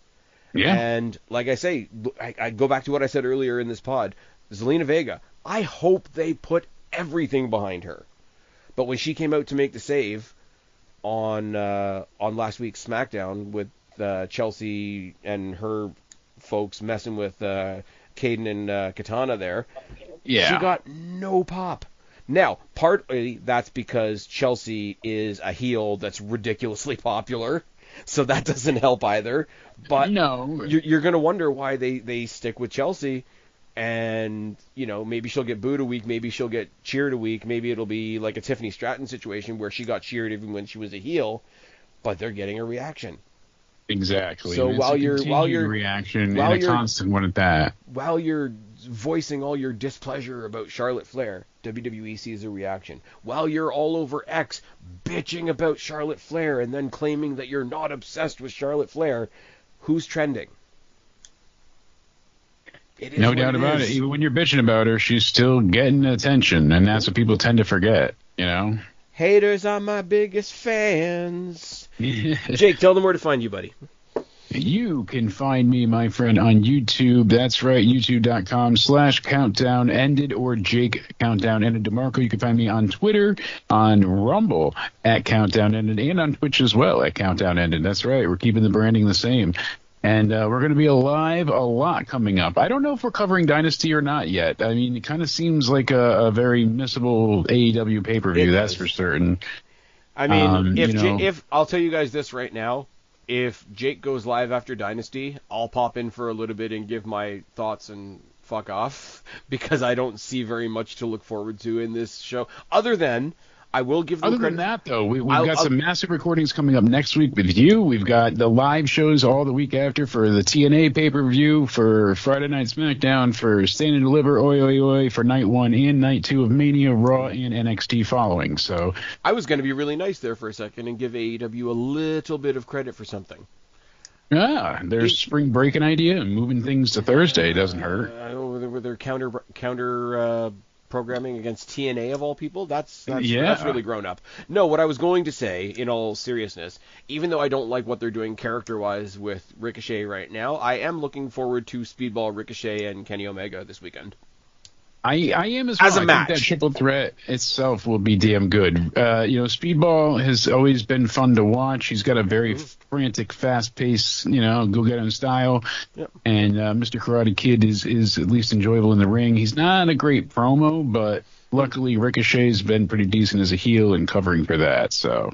Yeah. And like I say, I go back to what I said earlier in this pod. Zelina Vega, I hope they put everything behind her. But when she came out to make the save on last week's SmackDown with Chelsea and her folks messing with Caden and Katana there, she got no pop. Now, partly that's because Chelsea is a heel that's ridiculously popular, so that doesn't help either. But no, you're going to wonder why they stick with Chelsea, and maybe she'll get booed a week, maybe she'll get cheered a week, maybe it'll be like a Tiffany Stratton situation where she got cheered even when she was a heel, but they're getting a reaction. Exactly. So while you're reaction and a constant one at that, while you're voicing all your displeasure about Charlotte Flair, WWE sees a reaction. While you're all over X bitching about Charlotte Flair and then claiming that you're not obsessed with Charlotte Flair, who's trending? No doubt about it. Even when you're bitching about her, she's still getting attention, and that's what people tend to forget. Haters are my biggest fans. Jake, tell them where to find you, buddy. You can find me, my friend, on YouTube. That's right, youtube.com/countdownended or Jake Countdown Ended DeMarco. You can find me on Twitter, on Rumble at Countdown Ended, and on Twitch as well at Countdown Ended. That's right, we're keeping the branding the same. And we're going to be live a lot coming up. I don't know if we're covering Dynasty or not yet. I mean, it kind of seems like a very missable AEW pay-per-view, that's for certain. I mean, if I'll tell you guys this right now, if Jake goes live after Dynasty, I'll pop in for a little bit and give my thoughts and fuck off, because I don't see very much to look forward to in this show. Other than, I will give them credit. Other than that, though, we've got some massive recordings coming up next week with you. We've got the live shows all the week after for the TNA pay-per-view, for Friday Night SmackDown, for Stand and Deliver, Oi Oi Oi, for Night 1 and Night 2 of Mania, Raw, and NXT following. So I was going to be really nice there for a second and give AEW a little bit of credit for something. Yeah, there's spring break an idea, and moving things to Thursday doesn't hurt. With their counter programming against TNA of all people, that's really grown up. No, what I was going to say, in all seriousness, even though I don't like what they're doing character-wise with Ricochet right now, I am looking forward to Speedball Ricochet and Kenny Omega this weekend. I am as well. As a match. I think that triple threat itself will be damn good. Speedball has always been fun to watch. He's got a very frantic, fast-paced, go-get-him style. Yep. And Mr. Karate Kid is at least enjoyable in the ring. He's not a great promo, but luckily Ricochet's been pretty decent as a heel and covering for that. So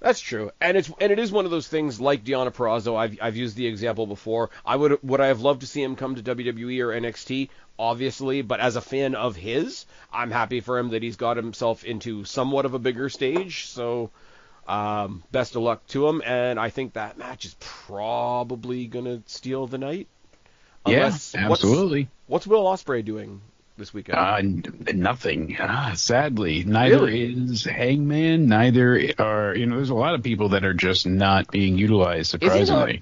that's true, and it is one of those things like Deonna Purrazzo. I've used the example before. Would I have loved to see him come to WWE or NXT? Obviously, but as a fan of his, I'm happy for him that he's got himself into somewhat of a bigger stage. So, best of luck to him, and I think that match is probably gonna steal the night. Unless, absolutely. What's Will Ospreay doing this weekend? Nothing. Sadly, neither is Hangman. Neither are there's a lot of people that are just not being utilized. Surprisingly,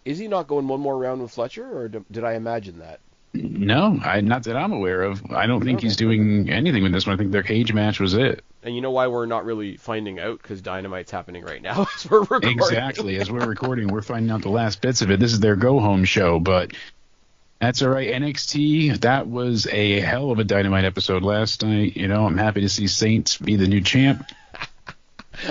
is he not going one more round with Fletcher, or did I imagine that? No, not that I'm aware of. I don't think he's doing anything with this one. I think their cage match was it. And you know why we're not really finding out? Because Dynamite's happening right now as we're recording. Exactly. As we're recording, we're finding out the last bits of it. This is their go-home show, but that's all right. NXT, that was a hell of a Dynamite episode last night. I'm happy to see Saints be the new champ.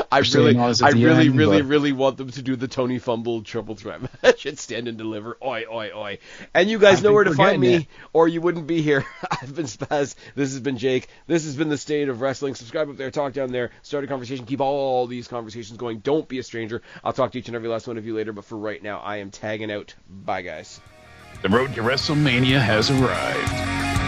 I really want them to do the Tony Fumble triple threat match and Stand and Deliver. Oi, oi, oi. And you guys know where to find me, or you wouldn't be here. I've been Spaz. This has been Jake. This has been The State of Wrestling. Subscribe up there, talk down there, start a conversation, keep all these conversations going. Don't be a stranger. I'll talk to each and every last one of you later, but for right now, I am tagging out. Bye, guys. The road to WrestleMania has arrived.